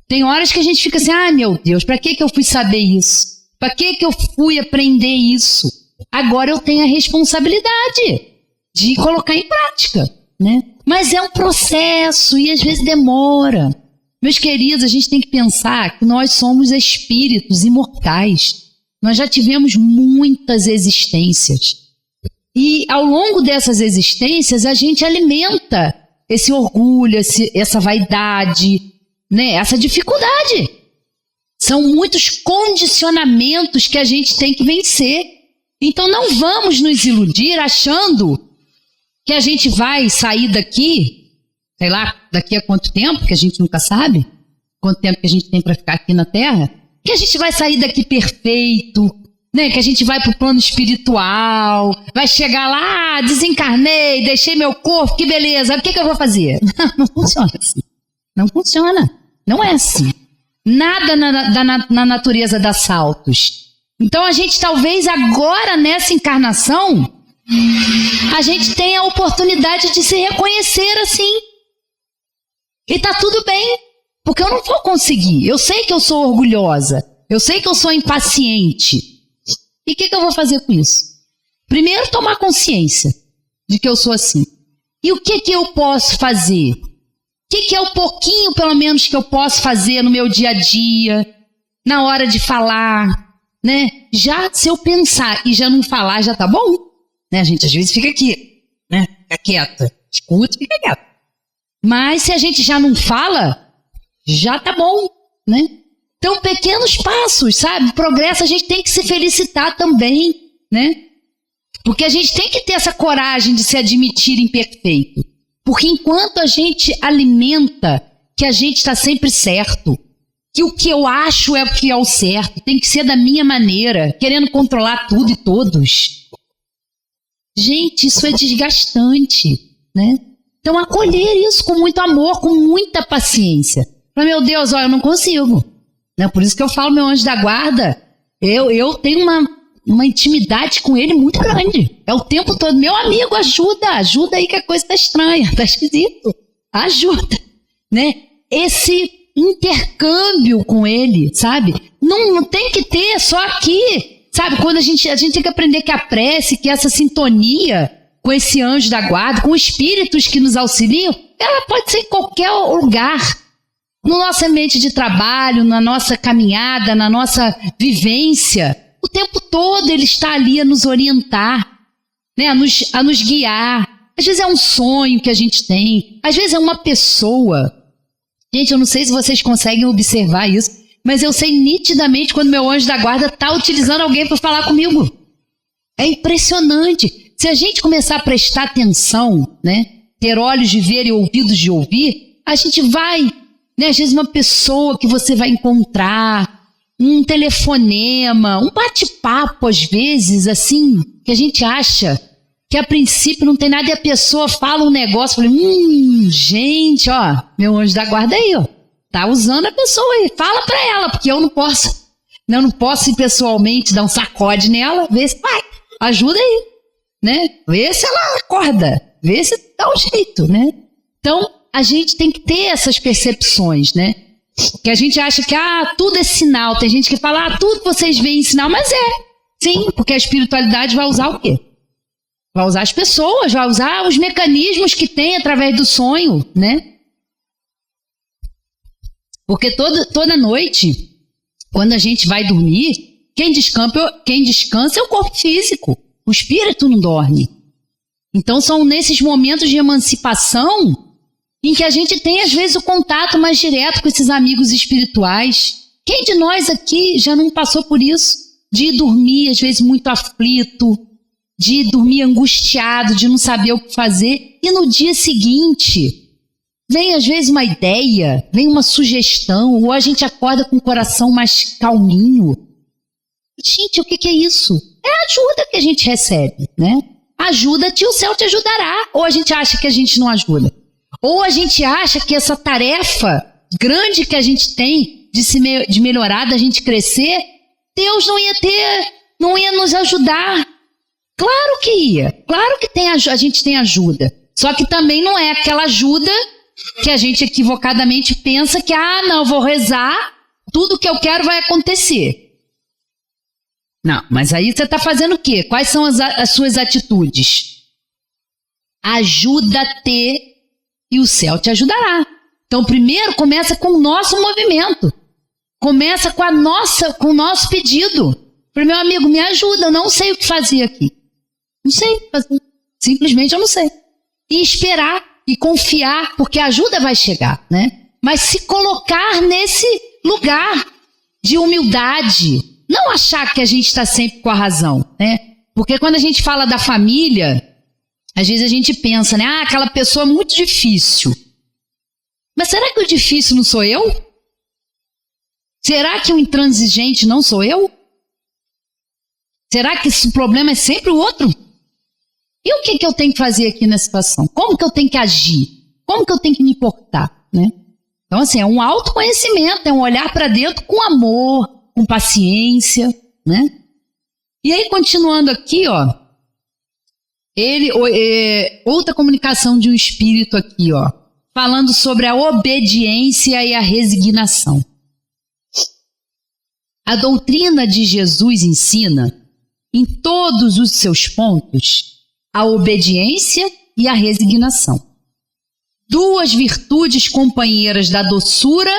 tem horas que a gente fica assim, meu Deus, para que eu fui saber isso? Para que eu fui aprender isso? Agora eu tenho a responsabilidade de colocar em prática, né? Mas é um processo e às vezes demora. Meus queridos, a gente tem que pensar que nós somos espíritos imortais. Nós já tivemos muitas existências. E ao longo dessas existências, a gente alimenta esse orgulho, essa vaidade, né? Essa dificuldade. São muitos condicionamentos que a gente tem que vencer. Então não vamos nos iludir achando que a gente vai sair daqui, sei lá, daqui a quanto tempo, que a gente nunca sabe, quanto tempo que a gente tem para ficar aqui na Terra, que a gente vai sair daqui perfeito, né? Que a gente vai para o plano espiritual, vai chegar lá, desencarnei, deixei meu corpo, que beleza, o que eu vou fazer? Não funciona assim. Não funciona. Não é assim. Nada na natureza dá saltos. Então a gente talvez agora nessa encarnação, a gente tenha a oportunidade de se reconhecer assim. E tá tudo bem, porque eu não vou conseguir. Eu sei que eu sou orgulhosa, eu sei que eu sou impaciente. E o que eu vou fazer com isso? Primeiro, tomar consciência de que eu sou assim. E o que eu posso fazer? O que é o pouquinho, pelo menos, que eu posso fazer no meu dia a dia, na hora de falar, né? Já, se eu pensar e já não falar, já tá bom, né? A gente às vezes fica aqui, né? Fica quieta, escuta e fica quieta. Mas se a gente já não fala, já tá bom, né? Então, pequenos passos, sabe? Progresso, a gente tem que se felicitar também, né? Porque a gente tem que ter essa coragem de se admitir imperfeito. Porque enquanto a gente alimenta que a gente está sempre certo, que o que eu acho é o que é o certo, tem que ser da minha maneira, querendo controlar tudo e todos. Gente, isso é desgastante, né? Então, acolher isso com muito amor, com muita paciência. Mas, meu Deus, eu não consigo. Né? Por isso que eu falo, meu anjo da guarda, eu tenho uma intimidade com ele muito grande. É o tempo todo, meu amigo, ajuda aí que a coisa tá estranha, tá esquisito. Ajuda, né? Esse intercâmbio com ele, sabe? Não tem que ter só aqui, sabe? Quando a gente tem que aprender que a prece, que essa sintonia com esse anjo da guarda, com espíritos que nos auxiliam, ela pode ser em qualquer lugar. No nosso ambiente de trabalho, na nossa caminhada, na nossa vivência. O tempo todo ele está ali a nos orientar, né? a nos guiar. Às vezes é um sonho que a gente tem, às vezes é uma pessoa. Gente, eu não sei se vocês conseguem observar isso, mas eu sei nitidamente quando meu anjo da guarda está utilizando alguém para falar comigo. É impressionante. Se a gente começar a prestar atenção, né? Ter olhos de ver e ouvidos de ouvir, a gente vai, né? Às vezes uma pessoa que você vai encontrar, um telefonema, um bate-papo às vezes, assim, que a gente acha que a princípio não tem nada e a pessoa fala um negócio, fala, gente, ó, meu anjo da guarda aí, ó, tá usando a pessoa aí, fala pra ela, porque eu não posso ir pessoalmente dar um sacode nela, ver se vai, ajuda aí, né, vê se ela acorda, vê se dá um jeito, né, então a gente tem que ter essas percepções, né, que a gente acha que tudo é sinal, tem gente que fala, tudo que vocês veem sinal, mas sim, porque a espiritualidade vai usar o quê? Vai usar as pessoas, vai usar os mecanismos que tem através do sonho, né? Porque toda noite, quando a gente vai dormir, quem descansa é o corpo físico, o espírito não dorme. Então são nesses momentos de emancipação em que a gente tem, às vezes, o contato mais direto com esses amigos espirituais, Quem de nós aqui já não passou por isso? De ir dormir, às vezes, muito aflito, de ir dormir angustiado, de não saber o que fazer, e no dia seguinte vem, às vezes, uma ideia, vem uma sugestão, ou a gente acorda com o coração mais calminho. Gente, o que é isso? É a ajuda que a gente recebe, né? Ajuda-te, o céu te ajudará. Ou a gente acha que a gente não ajuda. Ou a gente acha que essa tarefa grande que a gente tem de melhorar, da gente crescer, Deus não ia nos ajudar. Claro que ia. Claro que a gente tem ajuda. Só que também não é aquela ajuda que a gente equivocadamente pensa que, não, vou rezar, tudo que eu quero vai acontecer. Não, mas aí você está fazendo o quê? Quais são as suas atitudes? Ajuda-te e o céu te ajudará. Então, primeiro começa com o nosso movimento. Começa com o nosso pedido. Meu amigo, me ajuda, eu não sei o que fazer aqui. Não sei fazer. Simplesmente eu não sei. E esperar e confiar, porque a ajuda vai chegar, né? Mas se colocar nesse lugar de humildade. Não achar que a gente está sempre com a razão, né? Porque quando a gente fala da família, às vezes a gente pensa, né? Aquela pessoa é muito difícil. Mas será que o difícil não sou eu? Será que o intransigente não sou eu? Será que esse problema é sempre o outro? E o que eu tenho que fazer aqui nessa situação? Como que eu tenho que agir? Como que eu tenho que me portar, né? Então, assim, é um autoconhecimento, é um olhar para dentro com amor, com paciência, né? E aí, continuando aqui, ó, outra comunicação de um espírito aqui, ó, falando sobre a obediência e a resignação. A doutrina de Jesus ensina, em todos os seus pontos, a obediência e a resignação. Duas virtudes companheiras da doçura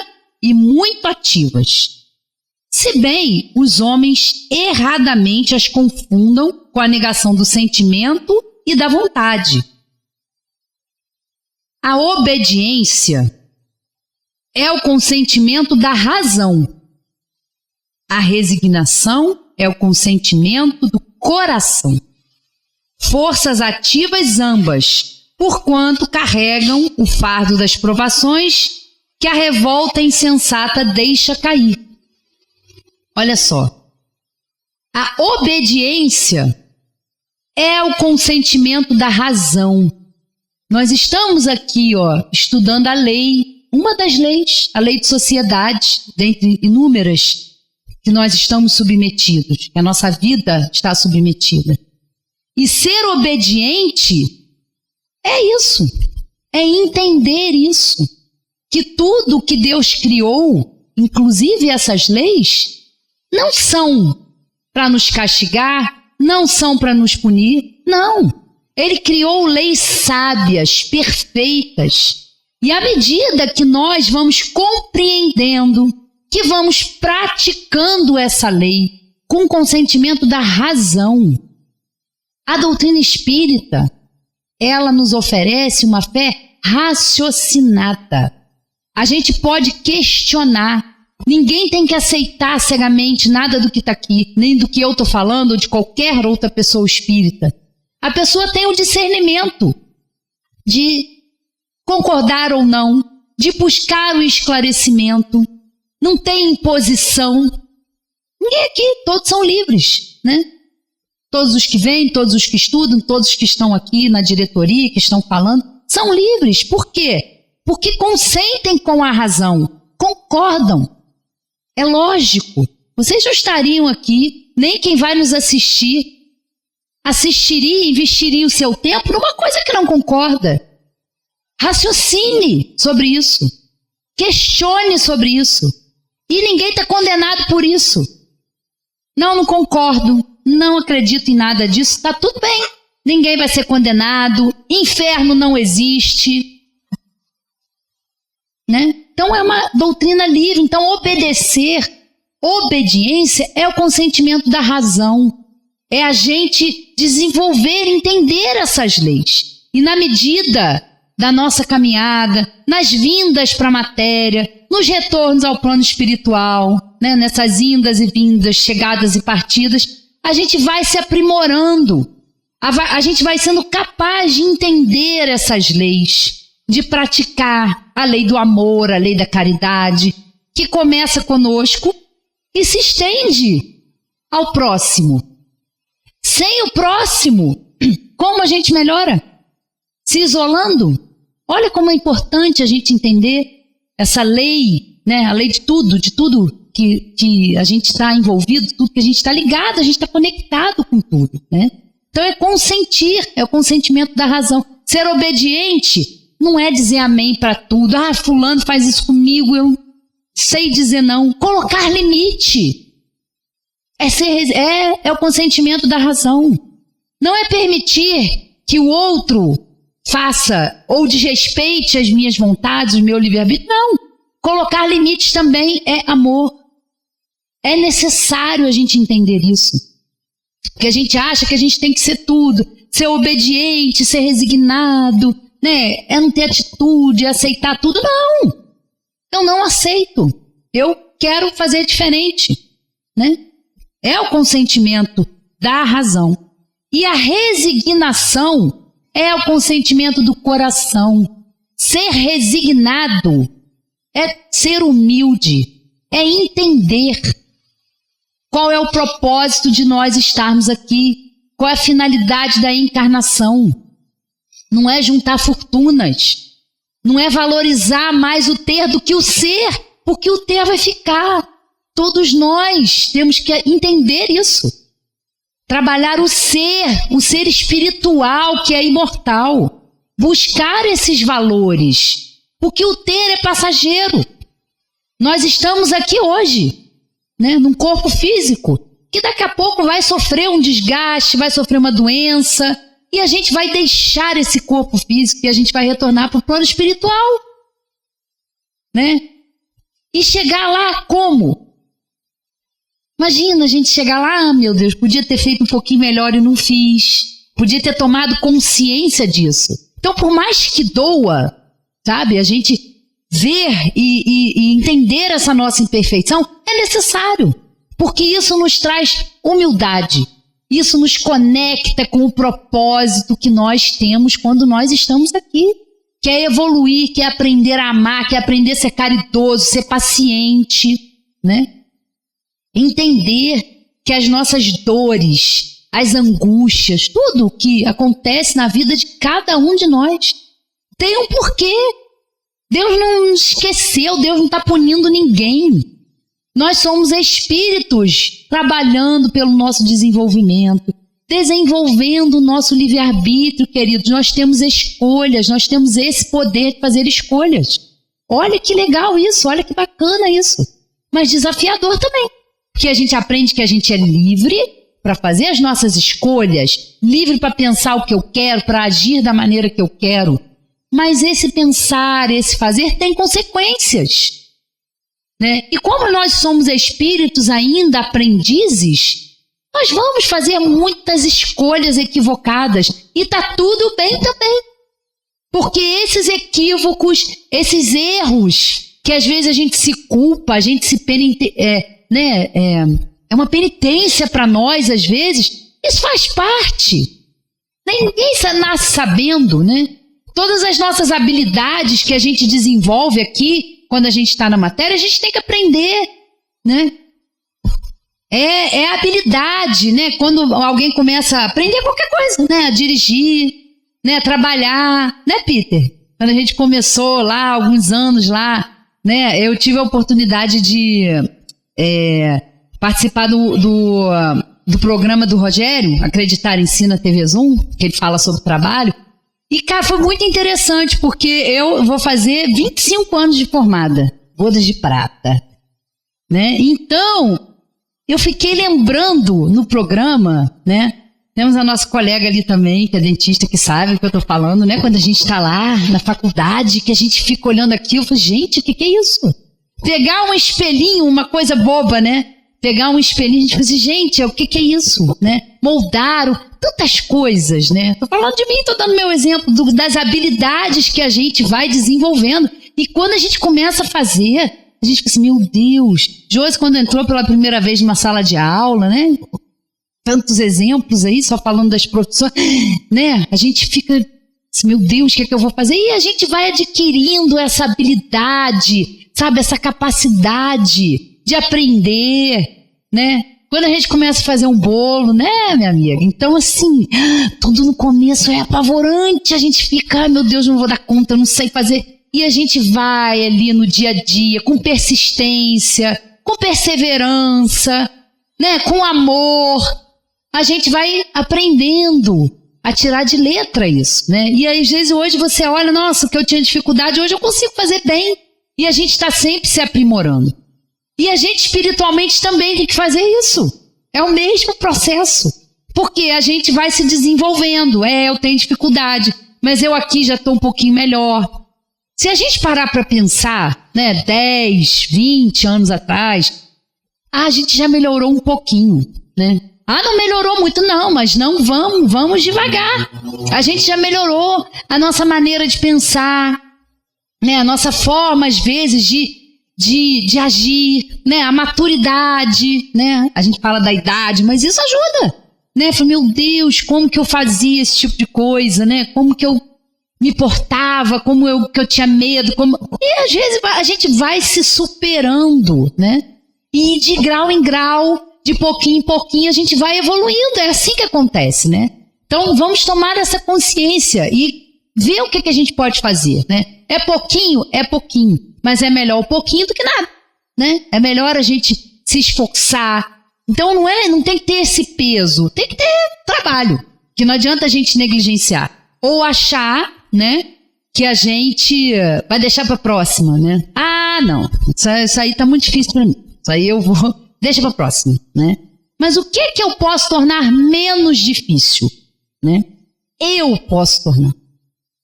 e muito ativas. Se bem os homens erradamente as confundam com a negação do sentimento e da vontade. A obediência é o consentimento da razão. A resignação é o consentimento do coração. Forças ativas ambas, porquanto carregam o fardo das provações que a revolta insensata deixa cair. Olha só, a obediência é o consentimento da razão. Nós estamos aqui, ó, estudando a lei, uma das leis, a lei de sociedade, dentre inúmeras que nós estamos submetidos, que a nossa vida está submetida. E ser obediente é isso, é entender isso, que tudo que Deus criou, inclusive essas leis, não são para nos castigar, não são para nos punir, não. Ele criou leis sábias, perfeitas. E à medida que nós vamos compreendendo, que vamos praticando essa lei com o consentimento da razão, a doutrina espírita, ela nos oferece uma fé raciocinada. A gente pode questionar. Ninguém tem que aceitar cegamente nada do que está aqui, nem do que eu estou falando ou de qualquer outra pessoa espírita. A pessoa tem o discernimento de concordar ou não, de buscar o esclarecimento. Não tem imposição. Ninguém aqui, todos são livres, né? Todos os que vêm, todos os que estudam, todos os que estão aqui na diretoria, que estão falando, são livres. Por quê? Porque consentem com a razão, concordam. É lógico, vocês não estariam aqui, nem quem vai nos assistiria e investiria o seu tempo numa coisa que não concorda. Raciocine sobre isso, questione sobre isso, e ninguém está condenado por isso. Não concordo, não acredito em nada disso, está tudo bem, ninguém vai ser condenado, inferno não existe, né? Então é uma doutrina livre. Então obediência é o consentimento da razão. É a gente desenvolver, entender essas leis. E na medida da nossa caminhada, nas vindas para a matéria, nos retornos ao plano espiritual, né? Nessas indas e vindas, chegadas e partidas, a gente vai se aprimorando, a gente vai sendo capaz de entender essas leis, de praticar a lei do amor, a lei da caridade, que começa conosco e se estende ao próximo. Sem o próximo, como a gente melhora? Se isolando? Olha como é importante a gente entender essa lei, né? A lei de tudo que a gente está envolvido, tudo que a gente está ligado, a gente está conectado com tudo, né? Então é consentir, é o consentimento da razão. Ser obediente não é dizer amém para tudo. Ah, fulano faz isso comigo, eu sei dizer não. Colocar limite é o consentimento da razão. Não é permitir que o outro faça ou desrespeite as minhas vontades, o meu livre-arbítrio. Não. Colocar limites também é amor. É necessário a gente entender isso. Porque a gente acha que a gente tem que ser tudo, ser obediente, ser resignado, né? É não ter atitude, aceitar tudo. Não. Eu não aceito. Eu quero fazer diferente, né? É o consentimento da razão. E a resignação é o consentimento do coração. Ser resignado é ser humilde, é entender qual é o propósito de nós estarmos aqui, qual é a finalidade da encarnação. Não é juntar fortunas, não é valorizar mais o ter do que o ser, porque o ter vai ficar. Todos nós temos que entender isso. Trabalhar o ser espiritual que é imortal. Buscar esses valores, porque o ter é passageiro. Nós estamos aqui hoje, né, num corpo físico, que daqui a pouco vai sofrer um desgaste, vai sofrer uma doença, e a gente vai deixar esse corpo físico e a gente vai retornar para o plano espiritual, né? E chegar lá como? Imagina a gente chegar lá, meu Deus, podia ter feito um pouquinho melhor e não fiz, podia ter tomado consciência disso. Então, por mais que doa, sabe, a gente ver e entender essa nossa imperfeição, é necessário, porque isso nos traz humildade, isso nos conecta com o propósito que nós temos quando nós estamos aqui, que é evoluir, que é aprender a amar, que é aprender a ser caridoso, ser paciente, né? Entender que as nossas dores, as angústias, tudo que acontece na vida de cada um de nós tem um porquê. Deus não esqueceu, Deus não está punindo ninguém. Nós somos espíritos trabalhando pelo nosso desenvolvimento, desenvolvendo o nosso livre-arbítrio, queridos. Nós temos escolhas, nós temos esse poder de fazer escolhas. Olha que legal isso, olha que bacana isso. Mas desafiador também, porque a gente aprende que a gente é livre para fazer as nossas escolhas, livre para pensar o que eu quero, para agir da maneira que eu quero. Mas esse pensar, esse fazer tem consequências, né? E como nós somos espíritos ainda aprendizes, nós vamos fazer muitas escolhas equivocadas e está tudo bem também. Porque esses equívocos, esses erros, que às vezes a gente se culpa, a gente se é uma penitência para nós às vezes, isso faz parte. Ninguém nasce sabendo, né? Todas as nossas habilidades que a gente desenvolve aqui, quando a gente está na matéria, a gente tem que aprender, né? É habilidade, né? Quando alguém começa a aprender qualquer coisa, né? A dirigir, né? A trabalhar, né, Peter? Quando a gente começou lá, alguns anos lá, né? Eu tive a oportunidade de participar do programa do Rogério, Acreditar Ensina TV Zoom, que ele fala sobre trabalho. E, cara, foi muito interessante, porque eu vou fazer 25 anos de formada, bodas de prata, né? Então, eu fiquei lembrando no programa, né? Temos a nossa colega ali também, que é dentista, que sabe o que eu tô falando, né? Quando a gente tá lá na faculdade, que a gente fica olhando aquilo, eu falo, gente, o que é isso? Pegar um espelhinho, uma coisa boba, né? Pegar um espelhinho, a gente fala assim, gente, o que é isso, né? Moldar tantas coisas, né? Tô falando de mim, tô dando meu exemplo das habilidades que a gente vai desenvolvendo, E quando a gente começa a fazer, a gente fica assim, meu Deus. Josi, quando entrou pela primeira vez numa sala de aula, né? Tantos exemplos aí, só falando das profissões, né? A gente fica assim, meu Deus, o que é que eu vou fazer? E a gente vai adquirindo essa habilidade, sabe? Essa capacidade de aprender, né? Quando a gente começa a fazer um bolo, né, minha amiga? Então, assim, tudo no começo é apavorante. A gente fica, ai, meu Deus, não vou dar conta, eu não sei fazer. E a gente vai ali no dia a dia, com persistência, com perseverança, né, com amor. A gente vai aprendendo a tirar de letra isso, né? E aí, às vezes, hoje você olha, nossa, que eu tinha dificuldade, hoje eu consigo fazer bem. E a gente está sempre se aprimorando. E a gente espiritualmente também tem que fazer isso. É o mesmo processo. Porque a gente vai se desenvolvendo. Eu tenho dificuldade, mas eu aqui já estou um pouquinho melhor. Se a gente parar para pensar, né, 10, 20 anos atrás, a gente já melhorou um pouquinho, né? Não melhorou muito não, mas não, vamos devagar. A gente já melhorou a nossa maneira de pensar, né, a nossa forma, às vezes, de agir, né? A maturidade, né? A gente fala da idade, mas isso ajuda, né? Falo, meu Deus, como que eu fazia esse tipo de coisa, né? Como que eu me portava, que eu tinha medo, E às vezes a gente vai se superando, né? E de grau em grau, de pouquinho em pouquinho, a gente vai evoluindo. É assim que acontece, né? Então vamos tomar essa consciência e ver o que a gente pode fazer, né? É pouquinho, mas é melhor um pouquinho do que nada, né? É melhor a gente se esforçar. Então não tem que ter esse peso, tem que ter trabalho, que não adianta a gente negligenciar ou achar, né, que a gente vai deixar para próxima, né? Não, isso aí tá muito difícil para mim. Isso aí eu vou deixa para próxima, né? Mas o que eu posso tornar menos difícil, né? Eu posso tornar.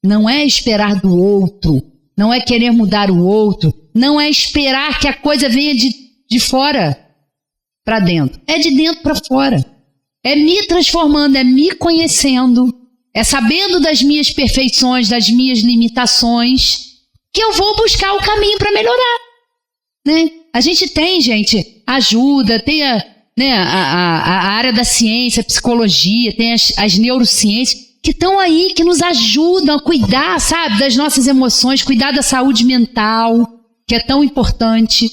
Não é esperar do outro, não é querer mudar o outro, não é esperar que a coisa venha de fora para dentro. É de dentro para fora. É me transformando, é me conhecendo, é sabendo das minhas perfeições, das minhas limitações, que eu vou buscar o caminho para melhorar, né? A gente tem, gente, ajuda, tem a área da ciência, a psicologia, tem as neurociências, que estão aí, que nos ajudam a cuidar, sabe, das nossas emoções, cuidar da saúde mental, que é tão importante.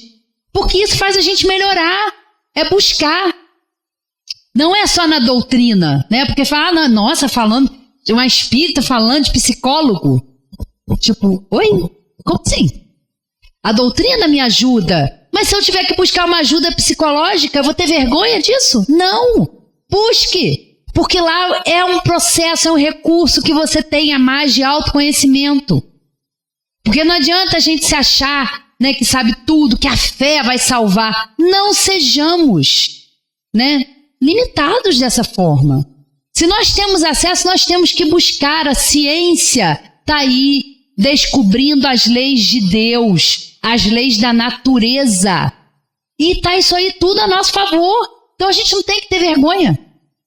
Porque isso faz a gente melhorar, é buscar. Não é só na doutrina, né? Porque fala, nossa, falando de uma espírita, falando de psicólogo. Tipo, oi? Como assim? A doutrina me ajuda, mas se eu tiver que buscar uma ajuda psicológica, eu vou ter vergonha disso? Não! Busque! Porque lá é um processo, é um recurso que você tem a mais de autoconhecimento. Porque não adianta a gente se achar, né, que sabe tudo, que a fé vai salvar. Não sejamos, né, limitados dessa forma. Se nós temos acesso, nós temos que buscar. A ciência está aí descobrindo as leis de Deus, as leis da natureza. E está isso aí tudo a nosso favor. Então a gente não tem que ter vergonha.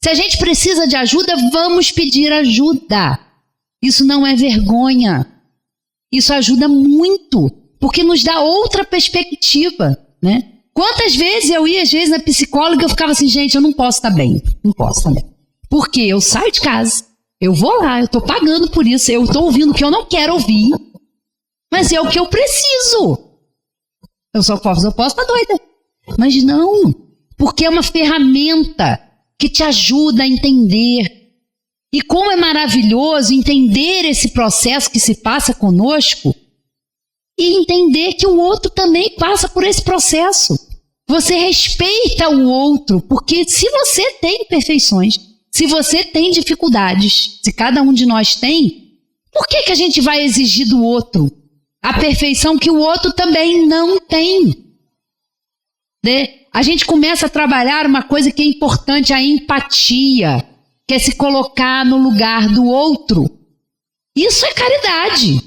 Se a gente precisa de ajuda, vamos pedir ajuda. Isso não é vergonha. Isso ajuda muito, porque nos dá outra perspectiva, né? Quantas vezes eu ia, às vezes, na psicóloga e eu ficava assim, gente, eu não posso estar bem. Não posso estar bem. Porque eu saio de casa, eu vou lá, eu estou pagando por isso, eu estou ouvindo o que eu não quero ouvir, mas é o que eu preciso. Eu só posso estar doida. Mas não, porque é uma ferramenta que te ajuda a entender. E como é maravilhoso entender esse processo que se passa conosco e entender que o outro também passa por esse processo. Você respeita o outro, porque se você tem imperfeições, se você tem dificuldades, se cada um de nós tem, por que a gente vai exigir do outro a perfeição que o outro também não tem? Né? A gente começa a trabalhar uma coisa que é importante, a empatia, que é se colocar no lugar do outro. Isso é caridade.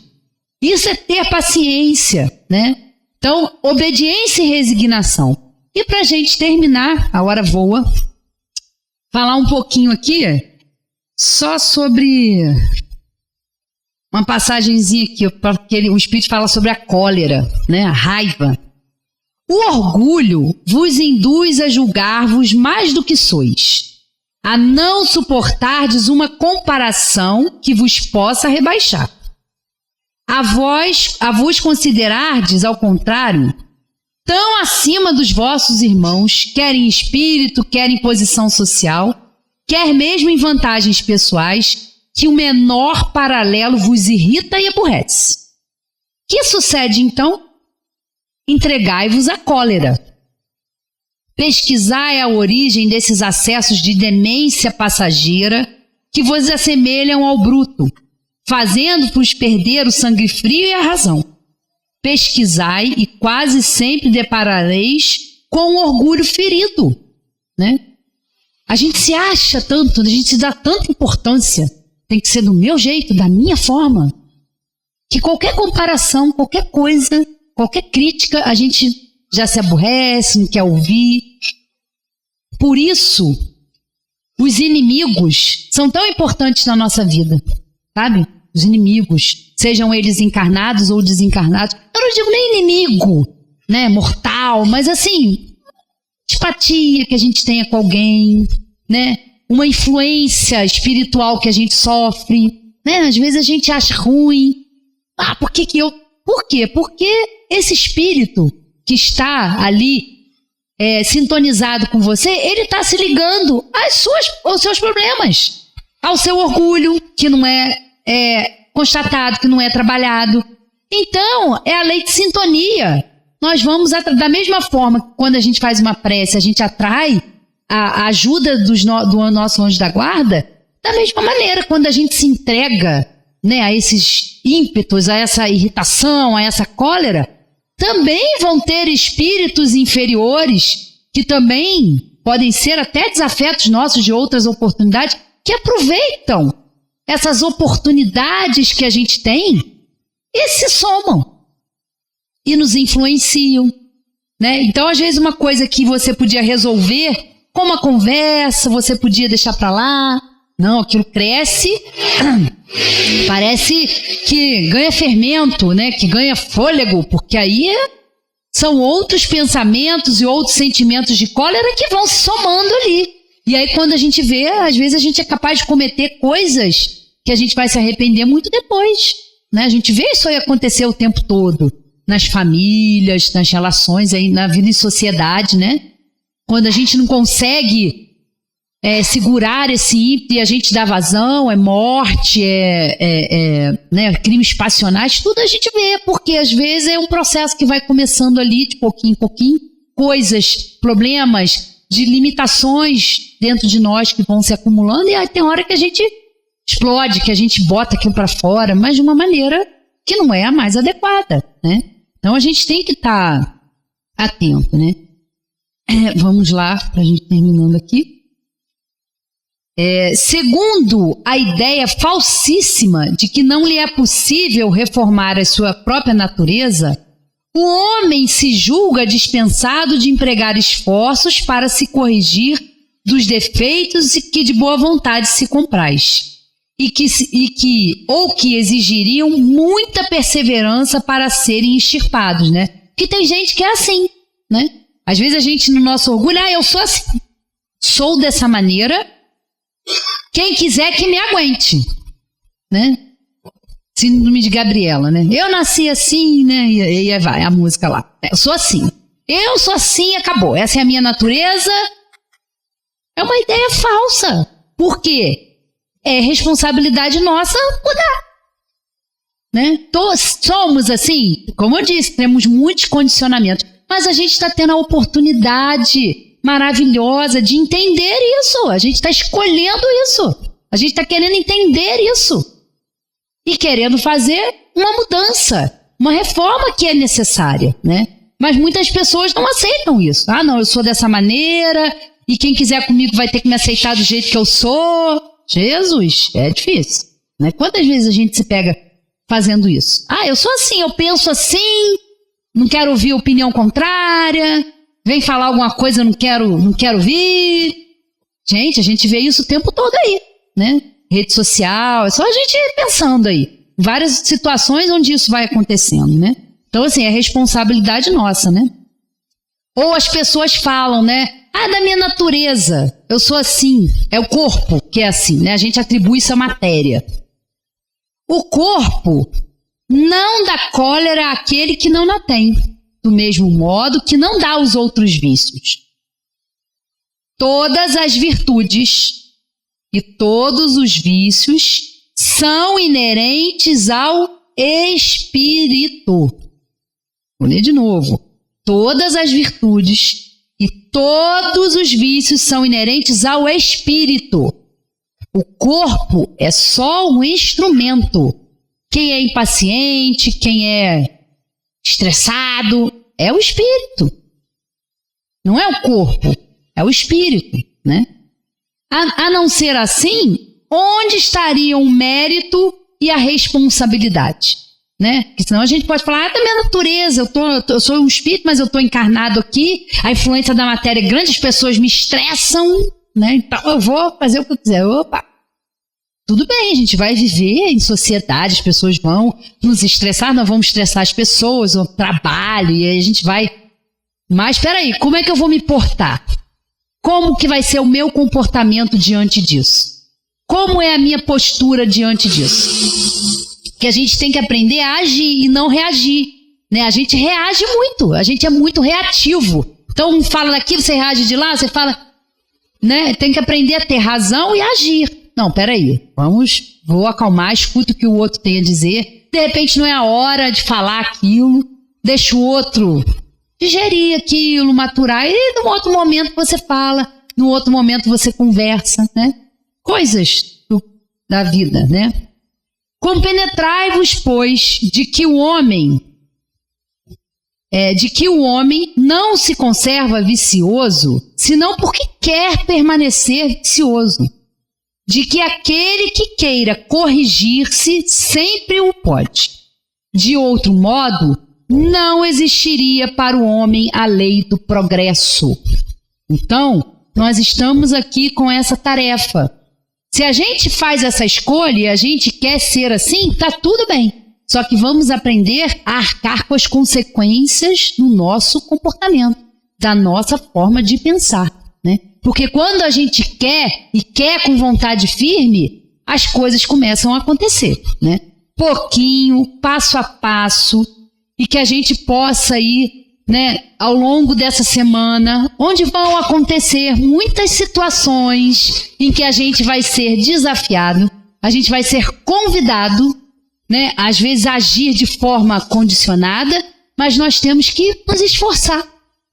Isso é ter paciência, né? Então, obediência e resignação. E para a gente terminar, a hora voa, falar um pouquinho aqui só sobre uma passagenzinha aqui, porque o Espírito fala sobre a cólera, né? A raiva. O orgulho vos induz a julgar-vos mais do que sois, a não suportardes uma comparação que vos possa rebaixar. A vos considerardes, ao contrário, tão acima dos vossos irmãos, quer em espírito, quer em posição social, quer mesmo em vantagens pessoais, que o menor paralelo vos irrita e aborrece. Que sucede então? Entregai-vos à cólera. Pesquisai a origem desses acessos de demência passageira que vos assemelham ao bruto, fazendo-vos perder o sangue frio e a razão. Pesquisai e quase sempre deparareis com o orgulho ferido, né? A gente se acha tanto, a gente se dá tanta importância, tem que ser do meu jeito, da minha forma, que qualquer comparação, qualquer coisa, qualquer crítica, a gente já se aborrece, não quer ouvir. Por isso, os inimigos são tão importantes na nossa vida, sabe? Os inimigos, sejam eles encarnados ou desencarnados. Eu não digo nem inimigo, né, mortal, mas assim, antipatia que a gente tenha com alguém, né? Uma influência espiritual que a gente sofre, né? Às vezes a gente acha ruim. Por quê? Porque esse espírito que está ali sintonizado com você, ele está se ligando aos seus problemas, ao seu orgulho, que não é constatado, que não é trabalhado. Então, é a lei de sintonia. Nós vamos, da mesma forma que quando a gente faz uma prece, a gente atrai a ajuda do nosso anjo da guarda, da mesma maneira, quando a gente se entrega, né, a esses ímpetos, a essa irritação, a essa cólera, também vão ter espíritos inferiores, que também podem ser até desafetos nossos de outras oportunidades, que aproveitam essas oportunidades que a gente tem e se somam e nos influenciam, né? Então, às vezes, uma coisa que você podia resolver com uma conversa, você podia deixar para lá. Não, aquilo cresce, parece que ganha fermento, né? Que ganha fôlego, porque aí são outros pensamentos e outros sentimentos de cólera que vão se somando ali. E aí, quando a gente vê, às vezes a gente é capaz de cometer coisas que a gente vai se arrepender muito depois, né? A gente vê isso aí acontecer o tempo todo, nas famílias, nas relações, aí, na vida em sociedade, né? Quando a gente não consegue segurar esse ímpeto e a gente dá vazão, morte, né, crimes passionais, tudo a gente vê, porque às vezes é um processo que vai começando ali de pouquinho em pouquinho, coisas, problemas, de limitações dentro de nós que vão se acumulando, e aí tem hora que a gente explode, que a gente bota aquilo para fora, mas de uma maneira que não é a mais adequada, né? Então a gente tem que estar atento, né? Vamos lá, para a gente terminando aqui. Segundo a ideia falsíssima de que não lhe é possível reformar a sua própria natureza, o homem se julga dispensado de empregar esforços para se corrigir dos defeitos que de boa vontade se compraz, que exigiriam muita perseverança para serem extirpados, né? Porque tem gente que é assim, né? Às vezes a gente, no nosso orgulho, eu sou assim, sou dessa maneira, quem quiser que me aguente, né? Síndrome de Gabriela, né? Eu nasci assim, né? E aí vai a música lá. Eu sou assim e acabou. Essa é a minha natureza. É uma ideia falsa. Por quê? É responsabilidade nossa mudar, né? Somos assim, como eu disse, temos muitos condicionamentos, mas a gente está tendo a oportunidade maravilhosa de entender isso. A gente está escolhendo isso. A gente está querendo entender isso. E querendo fazer uma mudança, uma reforma que é necessária, né? Mas muitas pessoas não aceitam isso. Não, eu sou dessa maneira, e quem quiser comigo vai ter que me aceitar do jeito que eu sou. Jesus, é difícil, né? Quantas vezes a gente se pega fazendo isso? Eu sou assim, eu penso assim, não quero ouvir opinião contrária, vem falar alguma coisa, eu não quero ouvir. Gente, a gente vê isso o tempo todo aí, né? Rede social, é só a gente pensando aí. várias situações onde isso vai acontecendo, né? Então, assim, é responsabilidade nossa, né? Ou as pessoas falam, né? Ah, da minha natureza, eu sou assim. É o corpo que é assim, né? A gente atribui isso à matéria. O corpo não dá cólera àquele que não a tem, do mesmo modo que não dá aos outros vícios. Todas as virtudes e todos os vícios são inerentes ao espírito. Vou ler de novo. Todas as virtudes e todos os vícios são inerentes ao espírito. O corpo é só um instrumento. Quem é impaciente, quem é estressado, é o espírito. Não é o corpo, é o espírito, né? A não ser assim, onde estariam o mérito e a responsabilidade, né? Porque senão a gente pode falar, da minha natureza, eu sou um espírito, mas eu estou encarnado aqui, a influência da matéria é grande, as pessoas me estressam, né? Então eu vou fazer o que eu quiser. Opa! Tudo bem, a gente vai viver em sociedade, as pessoas vão nos estressar, nós vamos estressar as pessoas, o trabalho, e aí a gente vai... Mas espera aí, como é que eu vou me portar? Como que vai ser o meu comportamento diante disso? Como é a minha postura diante disso? Que a gente tem que aprender a agir e não reagir, né? A gente reage muito, a gente é muito reativo. Então, um fala daqui, você reage de lá, você fala... Né? Tem que aprender a ter razão e agir. Não, peraí, vou acalmar, escuto o que o outro tem a dizer. De repente não é a hora de falar aquilo, deixa o outro digerir aquilo, maturar, e num outro momento você fala, num outro momento você conversa, né? Coisas da vida, né? Compenetrai-vos, pois, de que o homem não se conserva vicioso, senão porque quer permanecer vicioso. De que aquele que queira corrigir-se sempre o pode. De outro modo, não existiria para o homem a lei do progresso. Então, nós estamos aqui com essa tarefa. Se a gente faz essa escolha e a gente quer ser assim, tá tudo bem. Só que vamos aprender a arcar com as consequências do nosso comportamento, da nossa forma de pensar, né? Porque quando a gente quer, e quer com vontade firme, as coisas começam a acontecer, né? Pouquinho, passo a passo, e que a gente possa ir, né, ao longo dessa semana, onde vão acontecer muitas situações em que a gente vai ser desafiado, a gente vai ser convidado, né, às vezes a agir de forma condicionada, mas nós temos que nos esforçar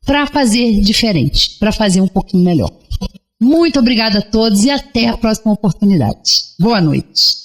para fazer diferente, para fazer um pouquinho melhor. Muito obrigada a todos e até a próxima oportunidade. Boa noite.